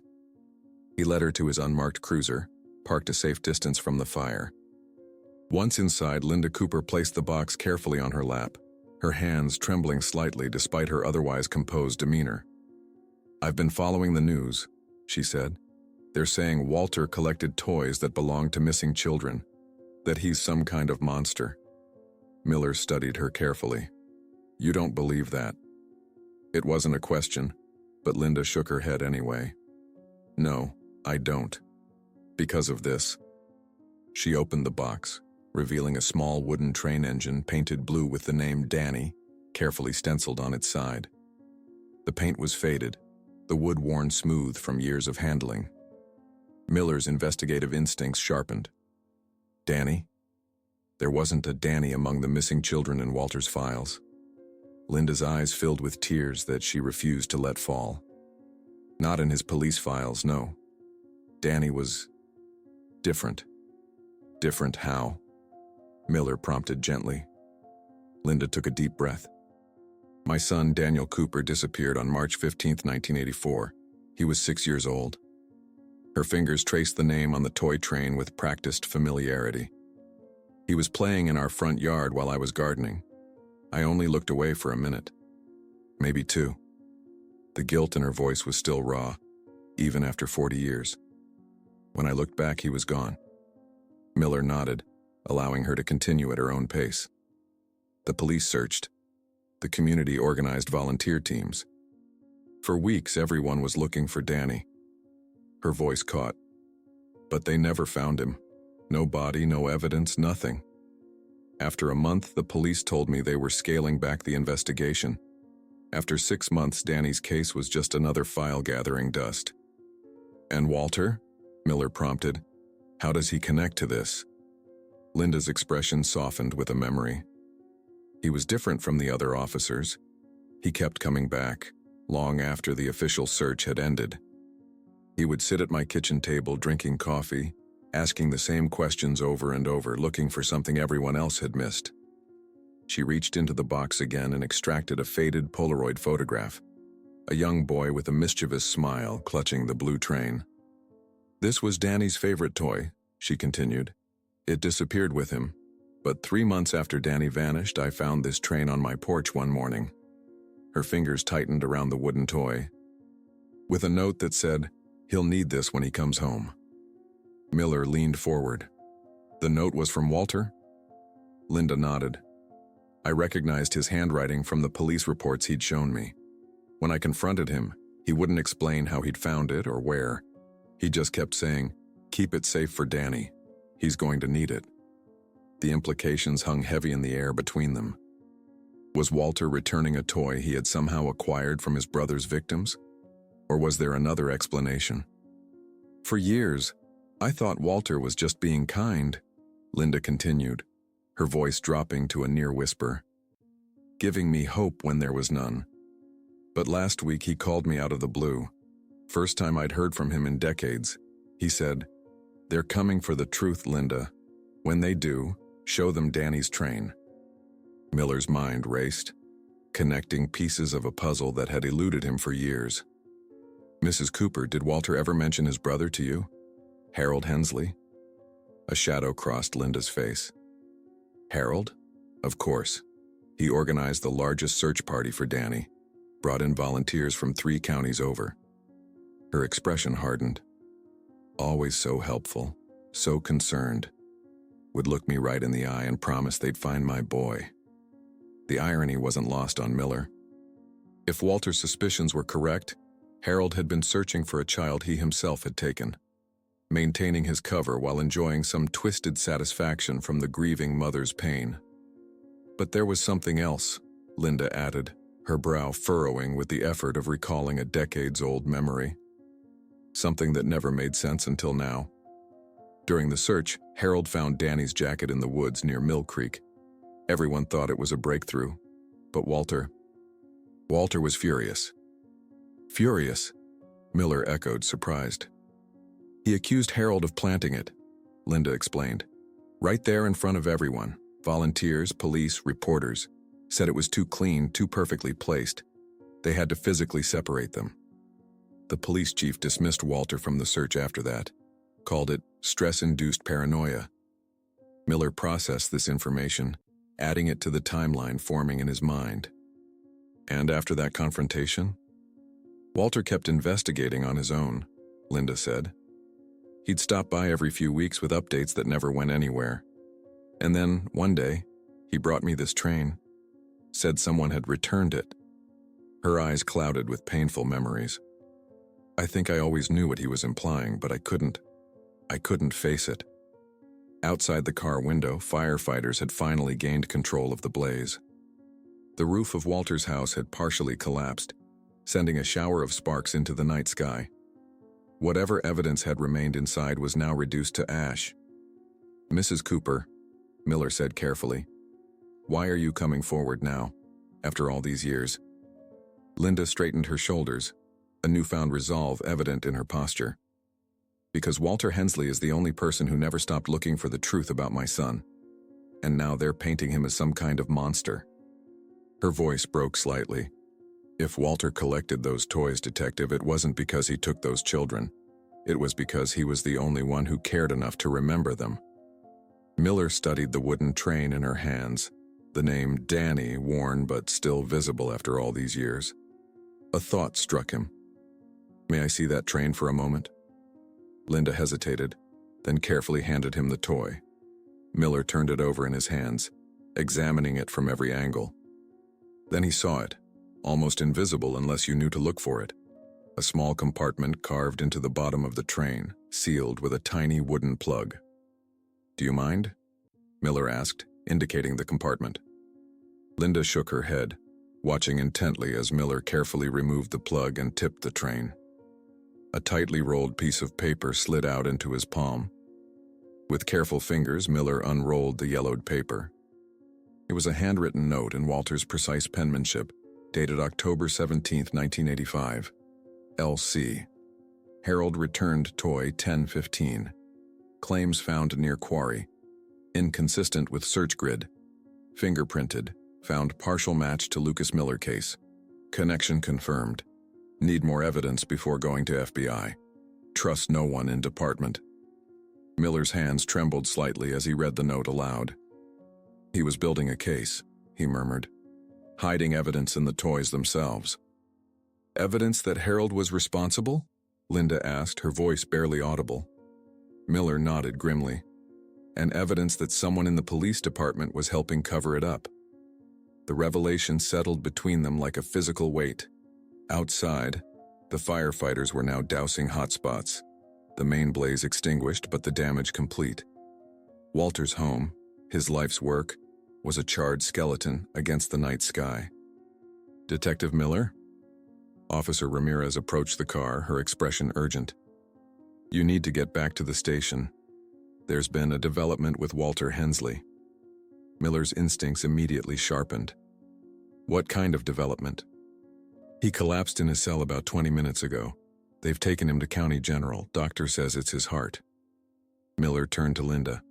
He led her to his unmarked cruiser, parked a safe distance from the fire. Once inside, Linda Cooper placed the box carefully on her lap, her hands trembling slightly despite her otherwise composed demeanor. "I've been following the news," she said. "They're saying Walter collected toys that belonged to missing children, that he's some kind of monster." Miller studied her carefully. "You don't believe that?" It wasn't a question, but Linda shook her head anyway. "No, I don't. Because of this." She opened the box, revealing a small wooden train engine painted blue with the name Danny carefully stenciled on its side. The paint was faded, the wood worn smooth from years of handling. Miller's investigative instincts sharpened. Danny? There wasn't a Danny among the missing children in Walter's files. Linda's eyes filled with tears that she refused to let fall. Not in his police files, no. Danny was different. Different how? Miller prompted gently. Linda took a deep breath. "My son, Daniel Cooper, disappeared on March 15, 1984. He was 6 years old." Her fingers traced the name on the toy train with practiced familiarity. "He was playing in our front yard while I was gardening. I only looked away for a minute. Maybe 2. The guilt in her voice was still raw, even after 40 years. "When I looked back, he was gone." Miller nodded, allowing her to continue at her own pace. "The police searched. The community organized volunteer teams. For weeks, everyone was looking for Danny." Her voice caught. "But they never found him. No body, no evidence, nothing. After a month, the police told me they were scaling back the investigation. After 6 months, Danny's case was just another file gathering dust." "And Walter?" Miller prompted. "How does he connect to this?" Linda's expression softened with a memory. "He was different from the other officers. He kept coming back, long after the official search had ended. He would sit at my kitchen table drinking coffee, asking the same questions over and over, looking for something everyone else had missed." She reached into the box again and extracted a faded Polaroid photograph. A young boy with a mischievous smile clutching the blue train. "This was Danny's favorite toy," she continued. "It disappeared with him, but 3 months after Danny vanished, I found this train on my porch one morning." Her fingers tightened around the wooden toy, with a note that said, "He'll need this when he comes home." Miller leaned forward. "The note was from Walter?" Linda nodded. "I recognized his handwriting from the police reports he'd shown me. When I confronted him, he wouldn't explain how he'd found it or where. He just kept saying, 'Keep it safe for Danny. He's going to need it.'" The implications hung heavy in the air between them. Was Walter returning a toy he had somehow acquired from his brother's victims? Or was there another explanation? "For years, I thought Walter was just being kind," Linda continued, her voice dropping to a near whisper, "giving me hope when there was none. But last week he called me out of the blue. First time I'd heard from him in decades. He said, 'They're coming for the truth, Linda. When they do, show them Danny's train.'" Miller's mind raced, connecting pieces of a puzzle that had eluded him for years. "Mrs. Cooper, did Walter ever mention his brother to you? Harold Hensley?" A shadow crossed Linda's face. "Harold? Of course. He organized the largest search party for Danny, brought in volunteers from 3 counties over." Her expression hardened. "Always so helpful, so concerned. Would look me right in the eye and promise they'd find my boy." The irony wasn't lost on Miller. If Walter's suspicions were correct, Harold had been searching for a child he himself had taken, maintaining his cover while enjoying some twisted satisfaction from the grieving mother's pain. But there was something else, Linda added, her brow furrowing with the effort of recalling a decades-old memory. Something that never made sense until now. During the search, Harold found Danny's jacket in the woods near Mill Creek. Everyone thought it was a breakthrough, but Walter was furious. "Furious?" Miller echoed, surprised. "He accused Harold of planting it," Linda explained. "Right there in front of everyone, volunteers, police, reporters, said it was too clean, too perfectly placed. They had to physically separate them." The police chief dismissed Walter from the search after that, called it stress-induced paranoia. Miller processed this information, adding it to the timeline forming in his mind. And after that confrontation? Walter kept investigating on his own, Linda said. He'd stop by every few weeks with updates that never went anywhere. And then, one day, he brought me this train. Said someone had returned it. Her eyes clouded with painful memories. I think I always knew what he was implying, but I couldn't face it. Outside the car window, firefighters had finally gained control of the blaze. The roof of Walter's house had partially collapsed, sending a shower of sparks into the night sky. Whatever evidence had remained inside was now reduced to ash. Mrs. Cooper, Miller said carefully, why are you coming forward now, after all these years? Linda straightened her shoulders, a newfound resolve evident in her posture. Because Walter Hensley is the only person who never stopped looking for the truth about my son. And now they're painting him as some kind of monster. Her voice broke slightly. If Walter collected those toys, Detective, it wasn't because he took those children. It was because he was the only one who cared enough to remember them. Miller studied the wooden train in her hands, the name Danny worn but still visible after all these years. A thought struck him. May I see that train for a moment? Linda hesitated, then carefully handed him the toy. Miller turned it over in his hands, examining it from every angle. Then he saw it, almost invisible unless you knew to look for it. A small compartment carved into the bottom of the train, sealed with a tiny wooden plug. Do you mind? Miller asked, indicating the compartment. Linda shook her head, watching intently as Miller carefully removed the plug and tipped the train. A tightly rolled piece of paper slid out into his palm. With careful fingers, Miller unrolled the yellowed paper. It was a handwritten note in Walter's precise penmanship, dated October 17, 1985. L.C. Harold returned toy 1015. Claims found near quarry. Inconsistent with search grid. Fingerprinted. Found partial match to Lucas Miller case. Connection confirmed. Need more evidence before going to FBI. Trust no one in department. Miller's hands trembled slightly as he read the note aloud. He was building a case, he murmured, hiding evidence in the toys themselves. Evidence that Harold was responsible? Linda asked, her voice barely audible. Miller nodded grimly. And evidence that someone in the police department was helping cover it up. The revelation settled between them like a physical weight. Outside, the firefighters were now dousing hotspots. The main blaze extinguished, but the damage complete. Walter's home, his life's work, was a charred skeleton against the night sky. Detective Miller? Officer Ramirez approached the car, her expression urgent. You need to get back to the station. There's been a development with Walter Hensley. Miller's instincts immediately sharpened. What kind of development? He collapsed in his cell about 20 minutes ago. They've taken him to County General. Doctor says it's his heart. Miller turned to Linda.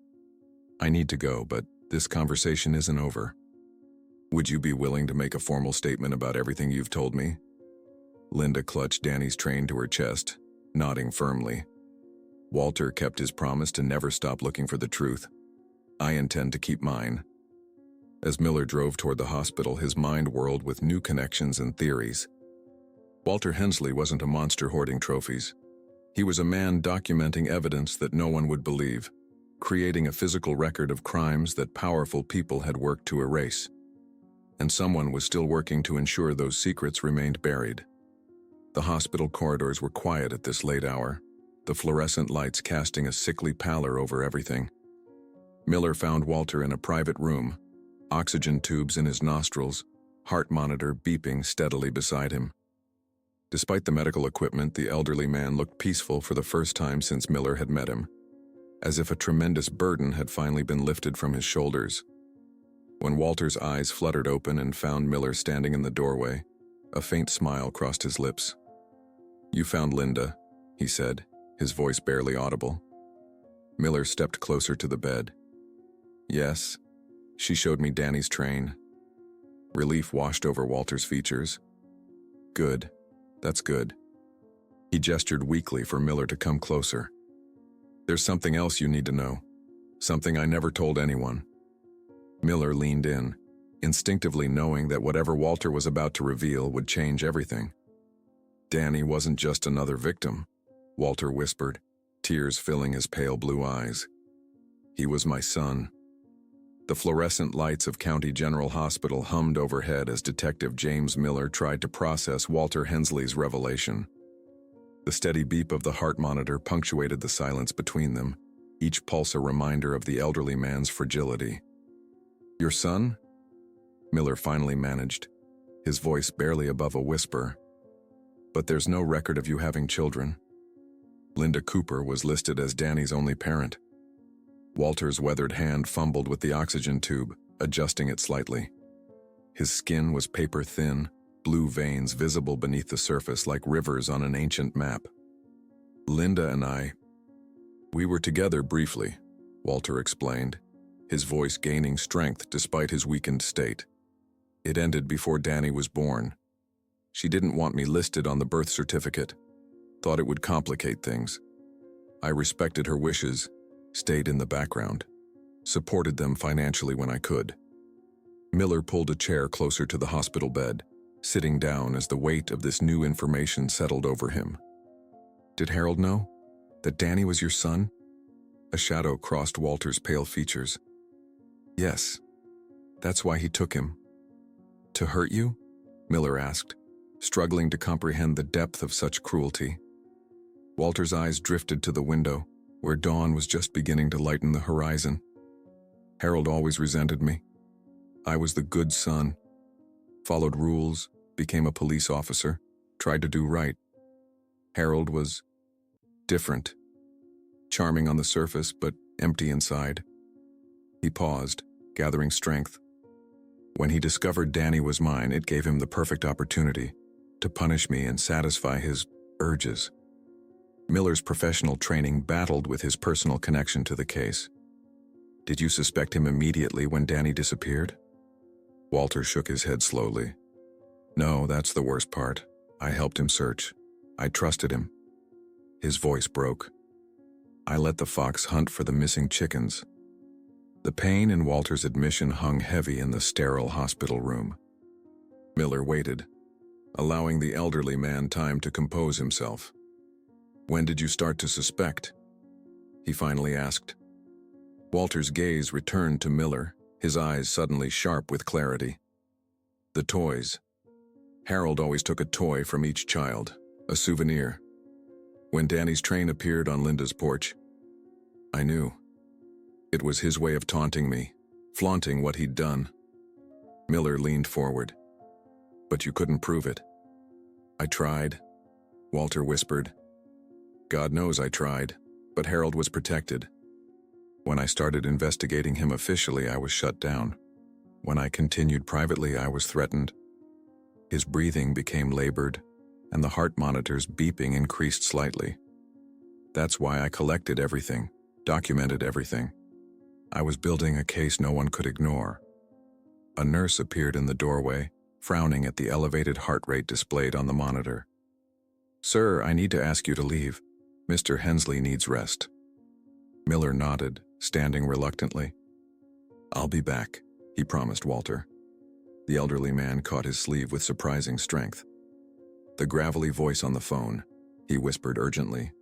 I need to go, but this conversation isn't over. Would you be willing to make a formal statement about everything you've told me? Linda clutched Danny's train to her chest, nodding firmly. Walter kept his promise to never stop looking for the truth. I intend to keep mine. As Miller drove toward the hospital, his mind whirled with new connections and theories. Walter Hensley wasn't a monster hoarding trophies. He was a man documenting evidence that no one would believe, creating a physical record of crimes that powerful people had worked to erase. And someone was still working to ensure those secrets remained buried. The hospital corridors were quiet at this late hour, the fluorescent lights casting a sickly pallor over everything. Miller found Walter in a private room, oxygen tubes in his nostrils, heart monitor beeping steadily beside him. Despite the medical equipment, the elderly man looked peaceful for the first time since Miller had met him, as if a tremendous burden had finally been lifted from his shoulders. When Walter's eyes fluttered open and found Miller standing in the doorway, a faint smile crossed his lips. You found Linda, he said, his voice barely audible. Miller stepped closer to the bed. Yes, she showed me Danny's train. Relief washed over Walter's features. Good. That's good. He gestured weakly for Miller to come closer. There's something else you need to know. Something I never told anyone. Miller leaned in, instinctively knowing that whatever Walter was about to reveal would change everything. Danny wasn't just another victim, Walter whispered, tears filling his pale blue eyes. He was my son. The fluorescent lights of County General Hospital hummed overhead as Detective James Miller tried to process Walter Hensley's revelation. The steady beep of the heart monitor punctuated the silence between them, each pulse a reminder of the elderly man's fragility. "Your son?" Miller finally managed, his voice barely above a whisper. "But there's no record of you having children." Linda Cooper was listed as Danny's only parent. Walter's weathered hand fumbled with the oxygen tube, adjusting it slightly. His skin was paper thin, blue veins visible beneath the surface like rivers on an ancient map. "Linda and we were together briefly," Walter explained, his voice gaining strength despite his weakened state. "It ended before Danny was born. She didn't want me listed on the birth certificate, thought it would complicate things. I respected her wishes, stayed in the background, supported them financially when I could." Miller pulled a chair closer to the hospital bed, sitting down as the weight of this new information settled over him. "Did Harold know? That Danny was your son?" A shadow crossed Walter's pale features. "Yes. That's why he took him." "To hurt you?" Miller asked, struggling to comprehend the depth of such cruelty. Walter's eyes drifted to the window, where dawn was just beginning to lighten the horizon. "Harold always resented me. I was the good son. Followed rules, became a police officer, tried to do right. Harold was different. Charming on the surface, but empty inside." He paused, gathering strength. "When he discovered Danny was mine, it gave him the perfect opportunity to punish me and satisfy his urges." Miller's professional training battled with his personal connection to the case. "Did you suspect him immediately when Danny disappeared?" Walter shook his head slowly. "No, that's the worst part. I helped him search. I trusted him." His voice broke. "I let the fox hunt for the missing chickens." The pain in Walter's admission hung heavy in the sterile hospital room. Miller waited, allowing the elderly man time to compose himself. "When did you start to suspect?" he finally asked. Walter's gaze returned to Miller, his eyes suddenly sharp with clarity. "The toys. Harold always took a toy from each child, a souvenir. When Danny's train appeared on Linda's porch, I knew. It was his way of taunting me, flaunting what he'd done." Miller leaned forward. "But you couldn't prove it." "I tried," Walter whispered. "God knows I tried, but Harold was protected. When I started investigating him officially, I was shut down. When I continued privately, I was threatened." His breathing became labored, and the heart monitor's beeping increased slightly. "That's why I collected everything, documented everything. I was building a case no one could ignore." A nurse appeared in the doorway, frowning at the elevated heart rate displayed on the monitor. "Sir, I need to ask you to leave. Mr. Hensley needs rest." Miller nodded, standing reluctantly. "I'll be back," he promised Walter. The elderly man caught his sleeve with surprising strength. "The gravelly voice on the phone," he whispered urgently.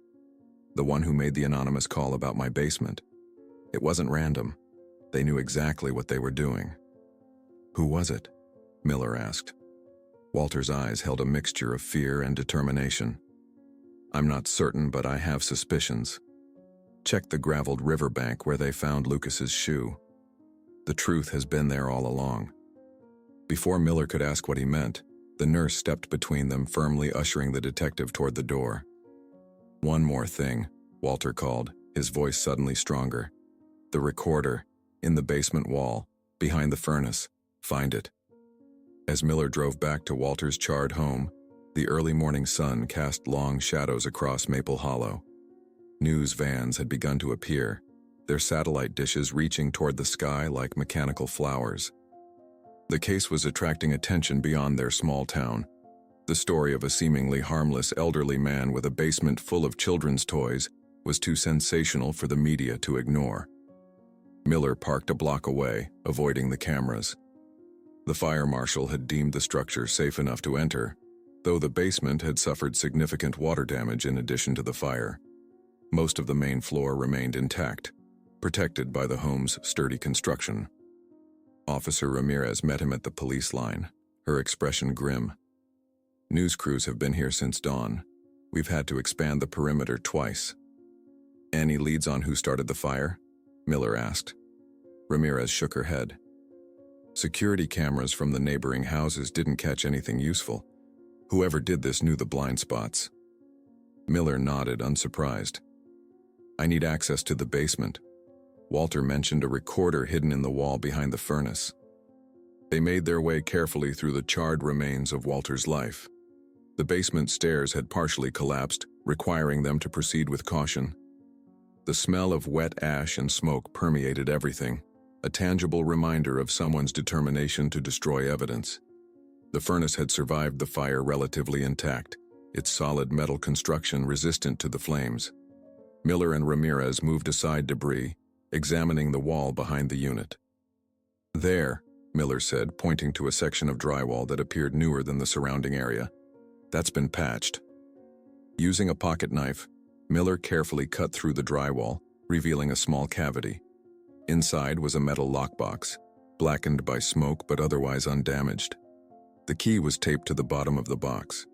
"The one who made the anonymous call about my basement. It wasn't random. They knew exactly what they were doing." "Who was it?" Miller asked. Walter's eyes held a mixture of fear and determination. "I'm not certain, but I have suspicions. Check the graveled riverbank where they found Lucas's shoe. The truth has been there all along." Before Miller could ask what he meant, the nurse stepped between them, firmly ushering the detective toward the door. "One more thing," Walter called, his voice suddenly stronger. "The recorder, in the basement wall, behind the furnace. Find it." As Miller drove back to Walter's charred home, the early morning sun cast long shadows across Maple Hollow. News vans had begun to appear, their satellite dishes reaching toward the sky like mechanical flowers. The case was attracting attention beyond their small town. The story of a seemingly harmless elderly man with a basement full of children's toys was too sensational for the media to ignore. Miller parked a block away, avoiding the cameras. The fire marshal had deemed the structure safe enough to enter, though the basement had suffered significant water damage in addition to the fire. Most of the main floor remained intact, protected by the home's sturdy construction. Officer Ramirez met him at the police line, her expression grim. "News crews have been here since dawn. We've had to expand the perimeter twice." "Any leads on who started the fire?" Miller asked. Ramirez shook her head. "Security cameras from the neighboring houses didn't catch anything useful. Whoever did this knew the blind spots." Miller nodded, unsurprised. "I need access to the basement. Walter mentioned a recorder hidden in the wall behind the furnace." They made their way carefully through the charred remains of Walter's life. The basement stairs had partially collapsed, requiring them to proceed with caution. The smell of wet ash and smoke permeated everything, a tangible reminder of someone's determination to destroy evidence. The furnace had survived the fire relatively intact, its solid metal construction resistant to the flames. Miller and Ramirez moved aside debris, examining the wall behind the unit. "There," Miller said, pointing to a section of drywall that appeared newer than the surrounding area. "That's been patched." Using a pocket knife, Miller carefully cut through the drywall, revealing a small cavity. Inside was a metal lockbox, blackened by smoke but otherwise undamaged. The key was taped to the bottom of the box.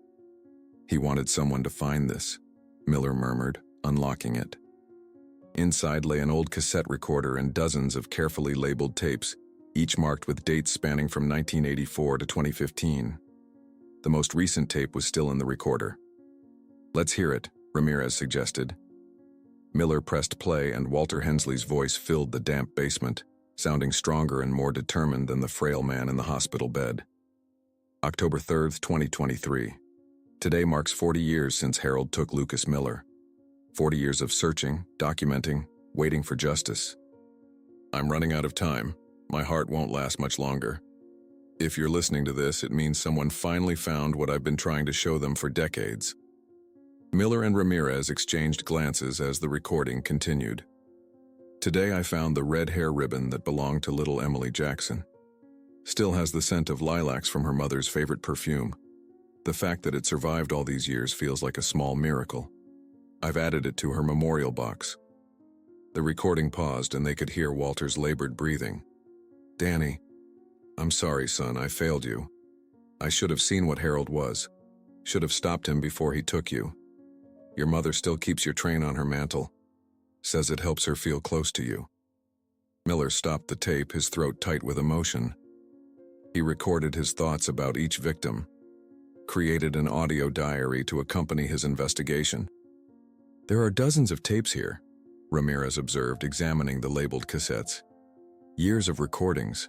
"He wanted someone to find this," Miller murmured, unlocking it. Inside lay an old cassette recorder and dozens of carefully labeled tapes, each marked with dates spanning from 1984 to 2015. The most recent tape was still in the recorder. "Let's hear it," Ramirez suggested. Miller pressed play and Walter Hensley's voice filled the damp basement, sounding stronger and more determined than the frail man in the hospital bed. October 3rd, 2023. Today marks 40 years since Harold took Lucas Miller. 40 years of searching, documenting, waiting for justice. "I'm running out of time. My heart won't last much longer. If you're listening to this, it means someone finally found what I've been trying to show them for decades." Miller and Ramirez exchanged glances as the recording continued. "Today I found the red hair ribbon that belonged to little Emily Jackson. Still has the scent of lilacs from her mother's favorite perfume. The fact that it survived all these years feels like a small miracle. I've added it to her memorial box." The recording paused and they could hear Walter's labored breathing. "Danny, I'm sorry, son, I failed you. I should have seen what Harold was. Should have stopped him before he took you. Your mother still keeps your train on her mantle. Says it helps her feel close to you." Miller stopped the tape, his throat tight with emotion. He recorded his thoughts about each victim, created an audio diary to accompany his investigation. "There are dozens of tapes here," Ramirez observed, examining the labeled cassettes. "Years of recordings."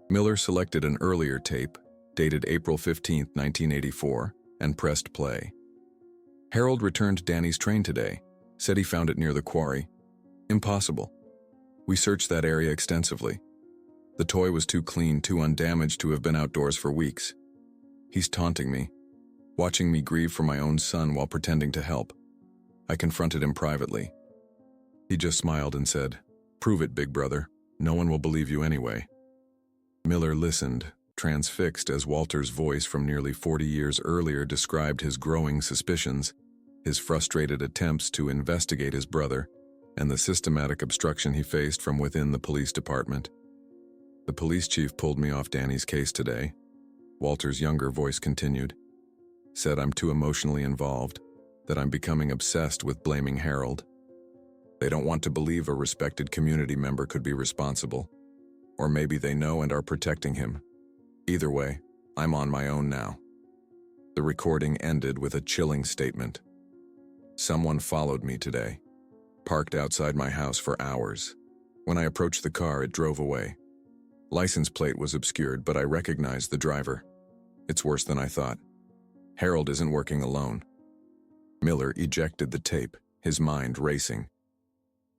Miller selected an earlier tape, dated April 15, 1984, and pressed play. "Harold returned Danny's train today. Said he found it near the quarry. Impossible. We searched that area extensively. The toy was too clean, too undamaged to have been outdoors for weeks. He's taunting me, watching me grieve for my own son while pretending to help. I confronted him privately. He just smiled and said, 'Prove it, big brother. No one will believe you anyway.'" Miller listened, transfixed as Walter's voice from nearly 40 years earlier described his growing suspicions, his frustrated attempts to investigate his brother, and the systematic obstruction he faced from within the police department. "The police chief pulled me off Danny's case today," Walter's younger voice continued. "Said I'm too emotionally involved, that I'm becoming obsessed with blaming Harold. They don't want to believe a respected community member could be responsible. Or maybe they know and are protecting him. Either way, I'm on my own now." The recording ended with a chilling statement. "Someone followed me today. Parked outside my house for hours. When I approached the car, it drove away. License plate was obscured, but I recognized the driver. It's worse than I thought. Harold isn't working alone." Miller ejected the tape, his mind racing.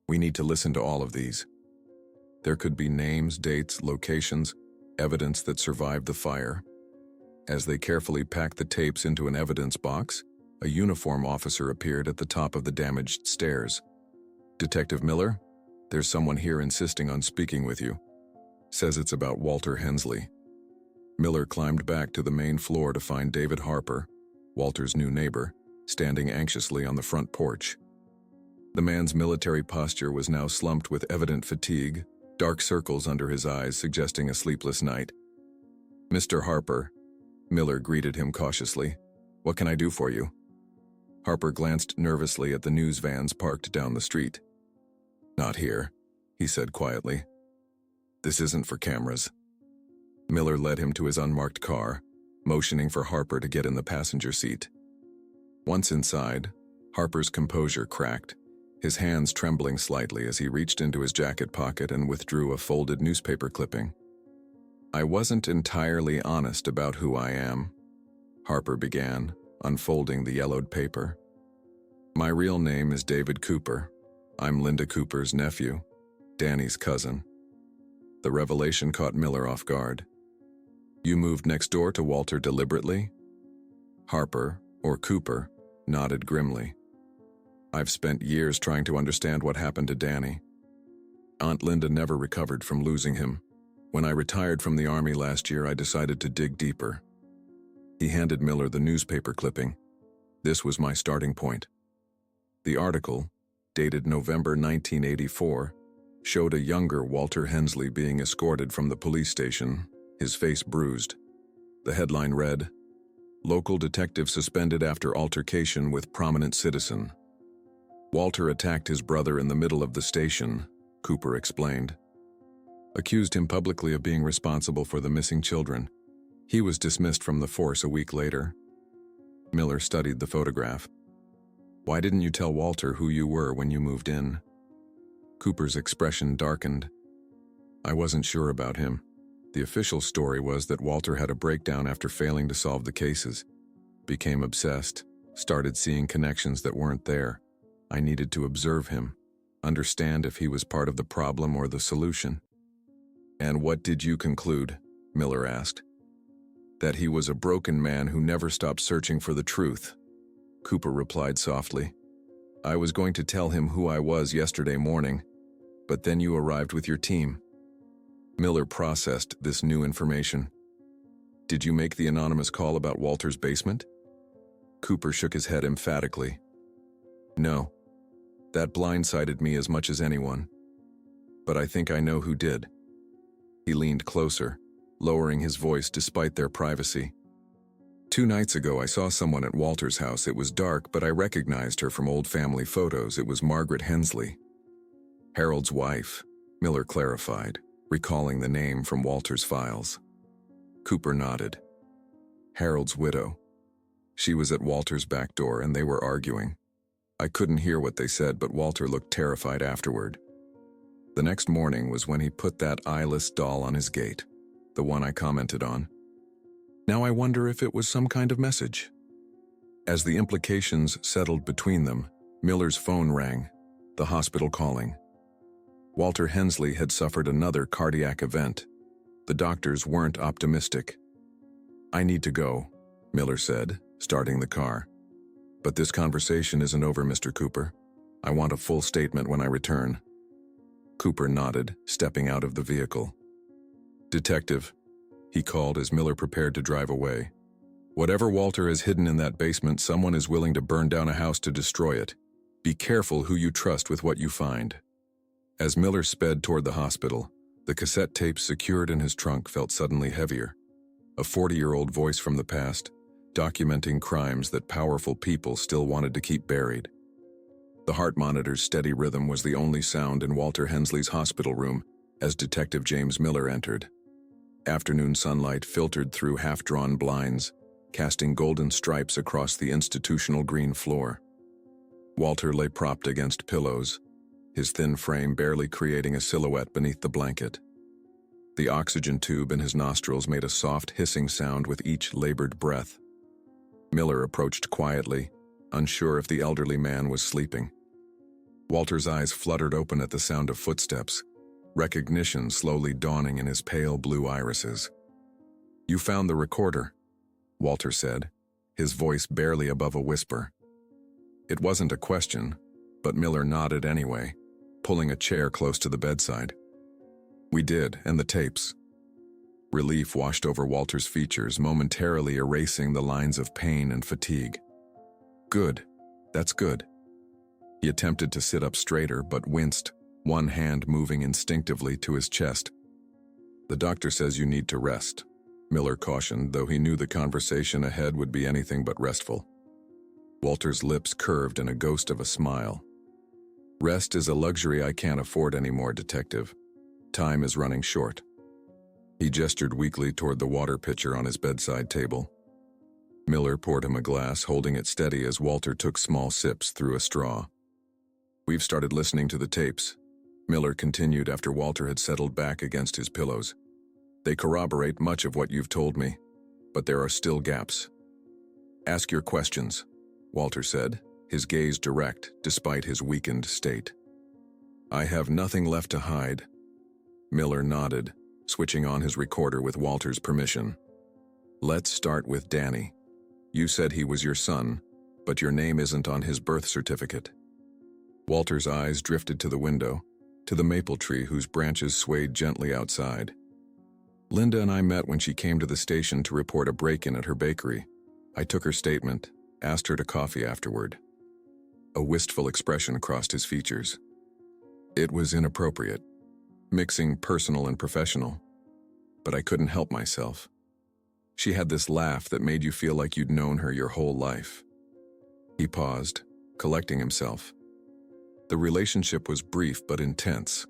"We need to listen to all of these. There could be names, dates, locations, evidence that survived the fire." As they carefully packed the tapes into an evidence box, a uniform officer appeared at the top of the damaged stairs. "Detective Miller?" There's someone here insisting on speaking with you. Says it's about Walter Hensley. Miller climbed back to the main floor to find David Harper, Walter's new neighbor, standing anxiously on the front porch. The man's military posture was now slumped with evident fatigue, dark circles under his eyes suggesting a sleepless night. "Mr. Harper," Miller greeted him cautiously. "What can I do for you?" Harper glanced nervously at the news vans parked down the street. "Not here," he said quietly. "This isn't for cameras." Miller led him to his unmarked car, motioning for Harper to get in the passenger seat. Once inside, Harper's composure cracked, his hands trembling slightly as he reached into his jacket pocket and withdrew a folded newspaper clipping. "I wasn't entirely honest about who I am," Harper began, unfolding the yellowed paper. "My real name is David Cooper. I'm Linda Cooper's nephew, Danny's cousin." The revelation caught Miller off guard. "You moved next door to Walter deliberately?" Harper, or Cooper, nodded grimly. "I've spent years trying to understand what happened to Danny. Aunt Linda never recovered from losing him. When I retired from the Army last year, I decided to dig deeper." He handed Miller the newspaper clipping. This was my starting point. The article, dated November 1984, showed a younger Walter Hensley being escorted from the police station, his face bruised. The headline read, "Local detective suspended after altercation with prominent citizen." Walter attacked his brother in the middle of the station, Cooper explained. Accused him publicly of being responsible for the missing children. He was dismissed from the force a week later. Miller studied the photograph. "Why didn't you tell Walter who you were when you moved in?" Cooper's expression darkened. "I wasn't sure about him. The official story was that Walter had a breakdown after failing to solve the cases. Became obsessed, started seeing connections that weren't there. I needed to observe him, understand if he was part of the problem or the solution." "And what did you conclude?" Miller asked. "That he was a broken man who never stopped searching for the truth," Cooper replied softly. "I was going to tell him who I was yesterday morning, but then you arrived with your team." Miller processed this new information. "Did you make the anonymous call about Walter's basement?" Cooper shook his head emphatically. "No. That blindsided me as much as anyone. But I think I know who did." He leaned closer, lowering his voice despite their privacy. "2 nights ago, I saw someone at Walter's house. It was dark, but I recognized her from old family photos. It was Margaret Hensley. Harold's wife," Miller clarified, recalling the name from Walter's files. Cooper nodded. "Harold's widow. She was at Walter's back door and they were arguing. I couldn't hear what they said, but Walter looked terrified afterward. The next morning was when he put that eyeless doll on his gate, the one I commented on. Now I wonder if it was some kind of message." As the implications settled between them, Miller's phone rang, the hospital calling. Walter Hensley had suffered another cardiac event. The doctors weren't optimistic. "I need to go," Miller said, starting the car. "But this conversation isn't over, Mr. Cooper. I want a full statement when I return." Cooper nodded, stepping out of the vehicle. "Detective," he called as Miller prepared to drive away. "Whatever Walter has hidden in that basement, someone is willing to burn down a house to destroy it. Be careful who you trust with what you find." As Miller sped toward the hospital, the cassette tape secured in his trunk felt suddenly heavier. A 40-year-old voice from the past, documenting crimes that powerful people still wanted to keep buried. The heart monitor's steady rhythm was the only sound in Walter Hensley's hospital room as Detective James Miller entered. Afternoon sunlight filtered through half-drawn blinds, casting golden stripes across the institutional green floor. Walter lay propped against pillows, his thin frame barely creating a silhouette beneath the blanket. The oxygen tube in his nostrils made a soft hissing sound with each labored breath. Miller approached quietly, unsure if the elderly man was sleeping. Walter's eyes fluttered open at the sound of footsteps, recognition slowly dawning in his pale blue irises. "You found the recorder," Walter said, his voice barely above a whisper. It wasn't a question, but Miller nodded anyway, pulling a chair close to the bedside. We did, and the tapes. Relief washed over Walter's features, momentarily erasing the lines of pain and fatigue. Good. That's good. He attempted to sit up straighter, but winced, one hand moving instinctively to his chest. The doctor says you need to rest, Miller cautioned, though he knew the conversation ahead would be anything but restful. Walter's lips curved in a ghost of a smile. Rest is a luxury I can't afford anymore, Detective. Time is running short. He gestured weakly toward the water pitcher on his bedside table. Miller poured him a glass, holding it steady as Walter took small sips through a straw. We've started listening to the tapes, Miller continued after Walter had settled back against his pillows. They corroborate much of what you've told me, but there are still gaps. Ask your questions, Walter said, his gaze direct despite his weakened state. I have nothing left to hide. Miller nodded, switching on his recorder with Walter's permission. Let's start with Danny. You said he was your son, but your name isn't on his birth certificate. Walter's eyes drifted to the window, to the maple tree whose branches swayed gently outside. Linda and I met when she came to the station to report a break-in at her bakery. I took her statement, asked her to coffee afterward. A wistful expression crossed his features. It was inappropriate, mixing personal and professional, but I couldn't help myself. She had this laugh that made you feel like you'd known her your whole life. He paused, collecting himself. The relationship was brief but intense.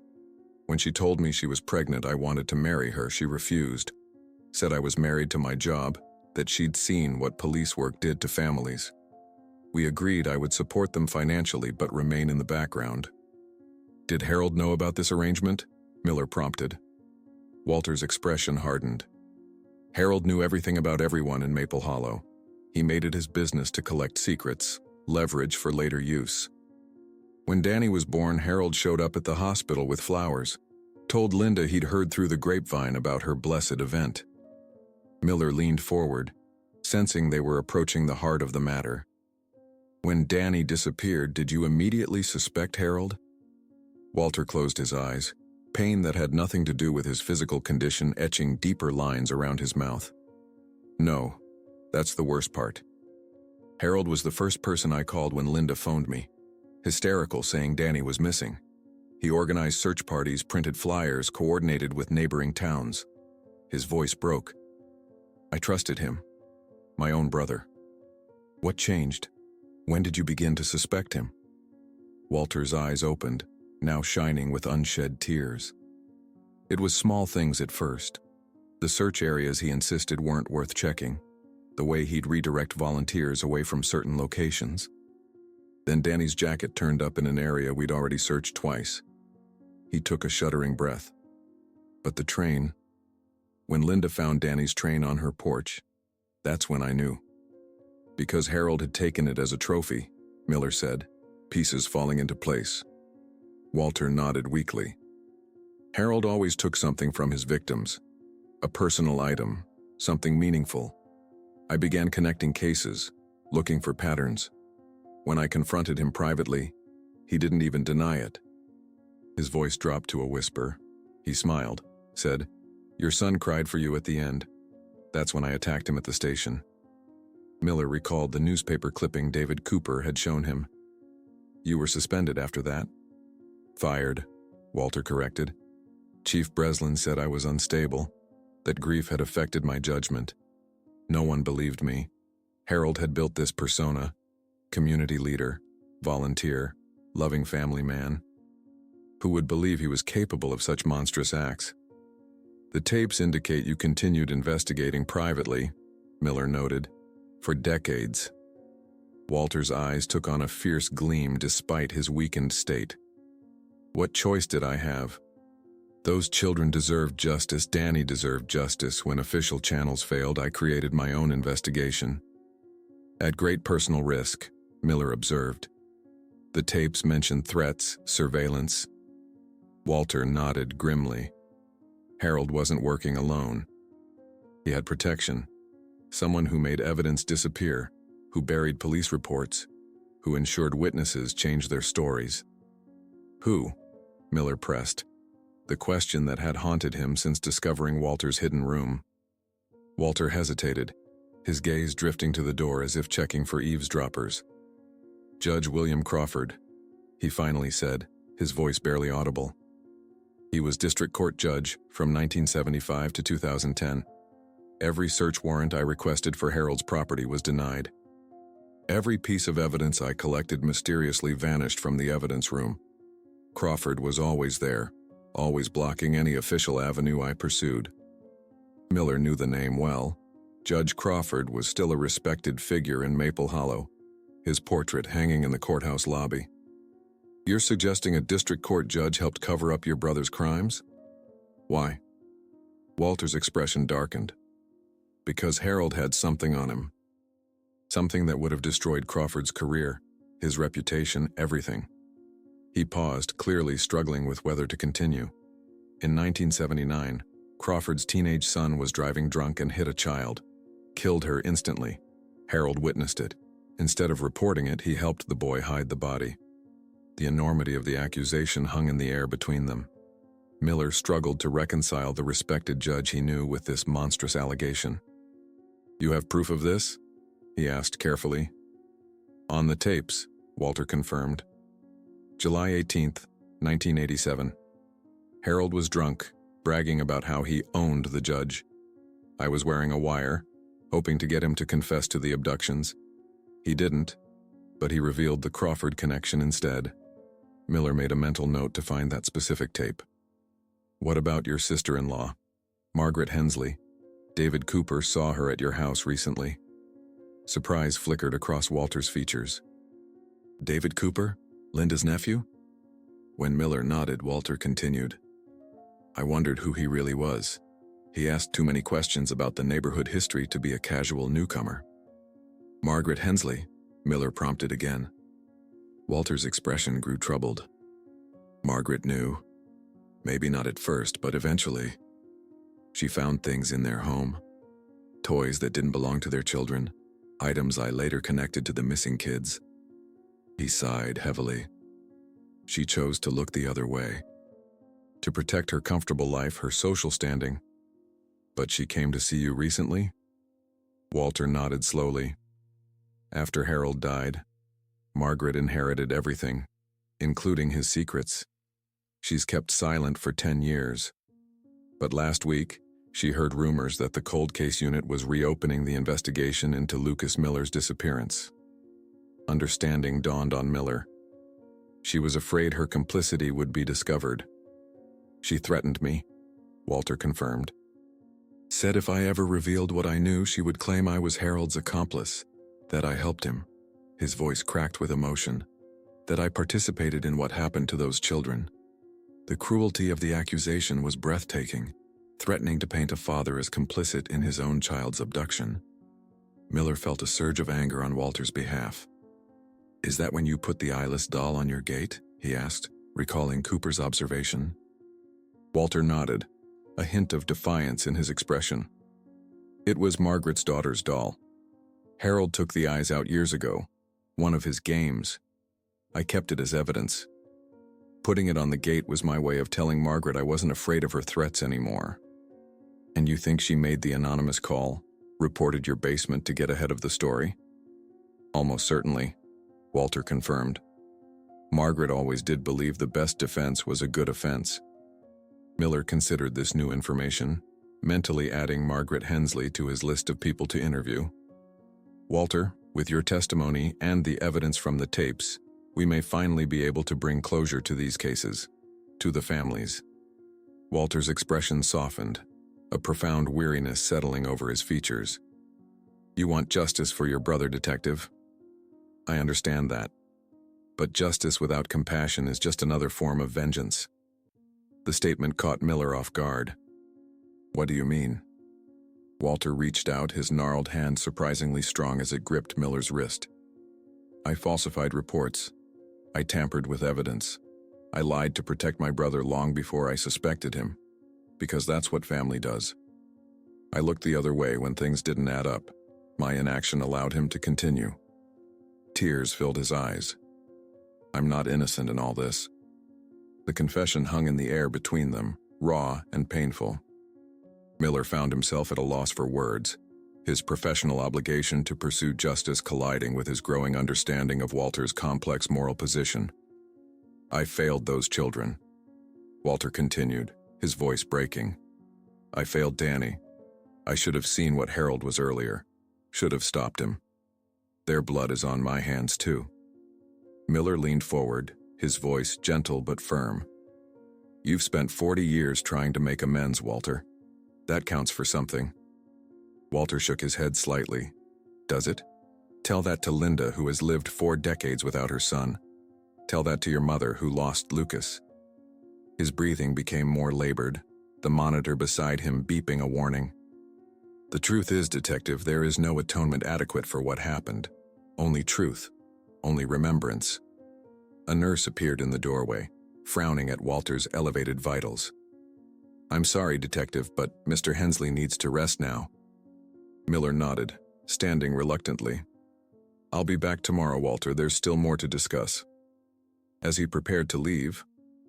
When she told me she was pregnant, I wanted to marry her. She refused, said I was married to my job, that she'd seen what police work did to families. We agreed I would support them financially but remain in the background. Did Harold know about this arrangement? Miller prompted. Walter's expression hardened. Harold knew everything about everyone in Maple Hollow. He made it his business to collect secrets, leverage for later use. When Danny was born, Harold showed up at the hospital with flowers, told Linda he'd heard through the grapevine about her blessed event. Miller leaned forward, sensing they were approaching the heart of the matter. When Danny disappeared, did you immediately suspect Harold? Walter closed his eyes, pain that had nothing to do with his physical condition etching deeper lines around his mouth. No, that's the worst part. Harold was the first person I called when Linda phoned me, hysterical, saying Danny was missing. He organized search parties, printed flyers, coordinated with neighboring towns. His voice broke. I trusted him, my own brother. What changed? When did you begin to suspect him? Walter's eyes opened, now shining with unshed tears. It was small things at first. The search areas he insisted weren't worth checking, the way he'd redirect volunteers away from certain locations. Then Danny's jacket turned up in an area we'd already searched twice. He took a shuddering breath. But the train, when Linda found Danny's train on her porch, that's when I knew. Because Harold had taken it as a trophy, Miller said, pieces falling into place. Walter nodded weakly. Harold always took something from his victims, a personal item, something meaningful. I began connecting cases, looking for patterns. When I confronted him privately, he didn't even deny it. His voice dropped to a whisper. He smiled, said, Your son cried for you at the end. That's when I attacked him at the station. Miller recalled the newspaper clipping David Cooper had shown him. You were suspended after that? Fired, Walter corrected. Chief Breslin said I was unstable, that grief had affected my judgment. No one believed me. Harold had built this persona, community leader, volunteer, loving family man. Who would believe he was capable of such monstrous acts? The tapes indicate you continued investigating privately, Miller noted, for decades. Walter's eyes took on a fierce gleam despite his weakened state. What choice did I have? Those children deserved justice. Danny deserved justice. When official channels failed, I created my own investigation. At great personal risk, Miller observed. The tapes mentioned threats, surveillance. Walter nodded grimly. Harold wasn't working alone. He had protection. Someone who made evidence disappear, who buried police reports, who ensured witnesses changed their stories. Who? Miller pressed, the question that had haunted him since discovering Walter's hidden room. Walter hesitated, his gaze drifting to the door as if checking for eavesdroppers. Judge William Crawford, he finally said, his voice barely audible. He was district court judge from 1975 to 2010. Every search warrant I requested for Harold's property was denied. Every piece of evidence I collected mysteriously vanished from the evidence room. Crawford was always there, always blocking any official avenue I pursued. Miller knew the name well. Judge Crawford was still a respected figure in Maple Hollow, his portrait hanging in the courthouse lobby. You're suggesting a district court judge helped cover up your brother's crimes? Why? Walter's expression darkened. Because Harold had something on him. Something that would have destroyed Crawford's career, his reputation, everything. He paused, clearly struggling with whether to continue. In 1979, Crawford's teenage son was driving drunk and hit a child. Killed her instantly. Harold witnessed it. Instead of reporting it, he helped the boy hide the body. The enormity of the accusation hung in the air between them. Miller struggled to reconcile the respected judge he knew with this monstrous allegation. You have proof of this? He asked carefully. On the tapes, Walter confirmed. July 18th, 1987. Harold was drunk, bragging about how he owned the judge. I was wearing a wire, hoping to get him to confess to the abductions. He didn't, but he revealed the Crawford connection instead. Miller made a mental note to find that specific tape. What about your sister-in-law, Margaret Hensley? David Cooper saw her at your house recently. Surprise flickered across Walter's features. David Cooper? Linda's nephew? When Miller nodded, Walter continued. I wondered who he really was. He asked too many questions about the neighborhood history to be a casual newcomer. Margaret Hensley, Miller prompted again. Walter's expression grew troubled. Margaret knew. Maybe not at first, but eventually. She found things in their home. Toys that didn't belong to their children. Items I later connected to the missing kids. He sighed heavily. She chose to look the other way. To protect her comfortable life, her social standing. But she came to see you recently? Walter nodded slowly. After Harold died, Margaret inherited everything, including his secrets. She's kept silent for 10 years. But last week, she heard rumors that the cold case unit was reopening the investigation into Lucas Miller's disappearance. Understanding dawned on Miller. She was afraid her complicity would be discovered. She threatened me, Walter confirmed. Said if I ever revealed what I knew, she would claim I was Harold's accomplice, that I helped him. His voice cracked with emotion. That I participated in what happened to those children. The cruelty of the accusation was breathtaking, threatening to paint a father as complicit in his own child's abduction. Miller felt a surge of anger on Walter's behalf. Is that when you put the eyeless doll on your gate? He asked, recalling Cooper's observation. Walter nodded, a hint of defiance in his expression. It was Margaret's daughter's doll. Harold took the eyes out years ago, one of his games. I kept it as evidence. Putting it on the gate was my way of telling Margaret I wasn't afraid of her threats anymore. And you think she made the anonymous call, reported your basement to get ahead of the story? Almost certainly, Walter confirmed. Margaret always did believe the best defense was a good offense. Miller considered this new information, mentally adding Margaret Hensley to his list of people to interview. Walter, with your testimony and the evidence from the tapes, we may finally be able to bring closure to these cases, to the families. Walter's expression softened, a profound weariness settling over his features. You want justice for your brother, Detective? I understand that. But justice without compassion is just another form of vengeance. The statement caught Miller off guard. What do you mean? Walter reached out, his gnarled hand surprisingly strong as it gripped Miller's wrist. I falsified reports. I tampered with evidence. I lied to protect my brother long before I suspected him, because that's what family does. I looked the other way when things didn't add up. My inaction allowed him to continue. Tears filled his eyes. I'm not innocent in all this. The confession hung in the air between them, raw and painful. Miller found himself at a loss for words, his professional obligation to pursue justice colliding with his growing understanding of Walter's complex moral position. "I failed those children," Walter continued, his voice breaking. "I failed Danny. I should have seen what Harold was earlier, should have stopped him. Their blood is on my hands too." Miller leaned forward, his voice gentle but firm. "You've spent 40 years trying to make amends, Walter. That counts for something." Walter shook his head slightly. "Does it? Tell that to Linda, who has lived 4 decades without her son. Tell that to your mother, who lost Lucas." His breathing became more labored, the monitor beside him beeping a warning. "The truth is, Detective, there is no atonement adequate for what happened. Only truth. Only remembrance." A nurse appeared in the doorway, frowning at Walter's elevated vitals. "I'm sorry, Detective, but Mr. Hensley needs to rest now." Miller nodded, standing reluctantly. "I'll be back tomorrow, Walter. There's still more to discuss." As he prepared to leave,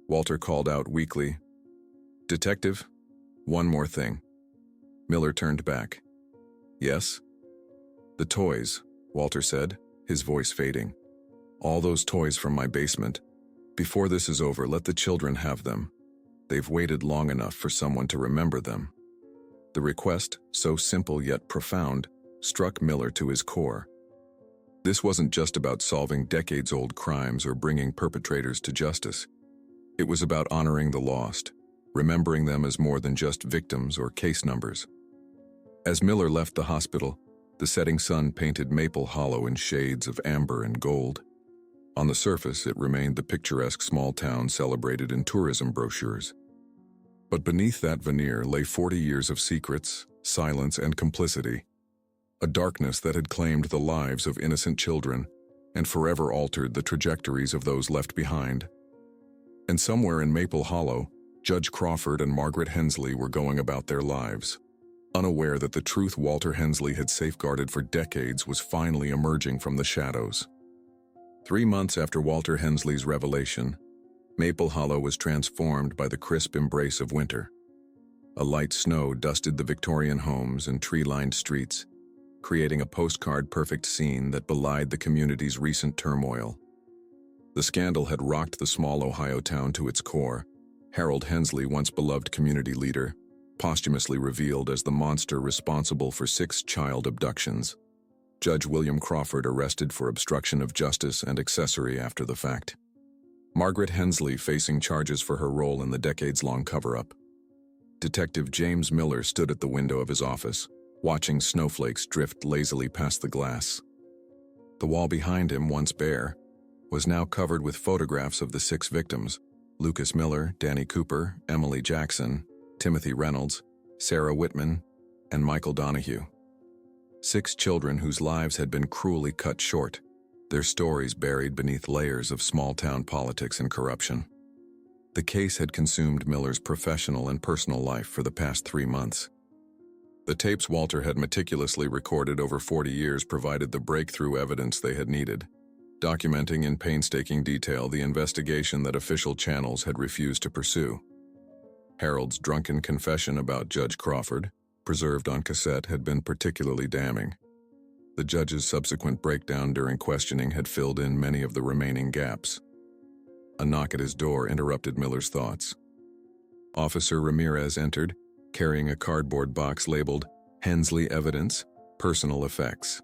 Walter called out weakly, "Detective, one more thing." Miller turned back. "Yes?" "The toys," Walter said, his voice fading. "All those toys from my basement. Before this is over, let the children have them. They've waited long enough for someone to remember them." The request, so simple yet profound, struck Miller to his core. This wasn't just about solving decades-old crimes or bringing perpetrators to justice. It was about honoring the lost, remembering them as more than just victims or case numbers. As Miller left the hospital, the setting sun painted Maple Hollow in shades of amber and gold. On the surface, it remained the picturesque small town celebrated in tourism brochures. But beneath that veneer lay 40 years of secrets, silence, and complicity. A darkness that had claimed the lives of innocent children and forever altered the trajectories of those left behind. And somewhere in Maple Hollow, Judge Crawford and Margaret Hensley were going about their lives, unaware that the truth Walter Hensley had safeguarded for decades was finally emerging from the shadows. 3 months after Walter Hensley's revelation, Maple Hollow was transformed by the crisp embrace of winter. A light snow dusted the Victorian homes and tree-lined streets, creating a postcard-perfect scene that belied the community's recent turmoil. The scandal had rocked the small Ohio town to its core. Harold Hensley, once beloved community leader, posthumously revealed as the monster responsible for 6 child abductions. Judge William Crawford arrested for obstruction of justice and accessory after the fact. Margaret Hensley facing charges for her role in the decades-long cover-up. Detective James Miller stood at the window of his office, watching snowflakes drift lazily past the glass. The wall behind him, once bare, was now covered with photographs of the 6 victims: Lucas Miller, Danny Cooper, Emily Jackson, Timothy Reynolds, Sarah Whitman, and Michael Donahue. 6 children whose lives had been cruelly cut short, their stories buried beneath layers of small-town politics and corruption. The case had consumed Miller's professional and personal life for the past 3 months. The tapes Walter had meticulously recorded over 40 years provided the breakthrough evidence they had needed, documenting in painstaking detail the investigation that official channels had refused to pursue. Harold's drunken confession about Judge Crawford, preserved on cassette, had been particularly damning. The judge's subsequent breakdown during questioning had filled in many of the remaining gaps. A knock at his door interrupted Miller's thoughts. Officer Ramirez entered, carrying a cardboard box labeled "Hensley Evidence, Personal Effects."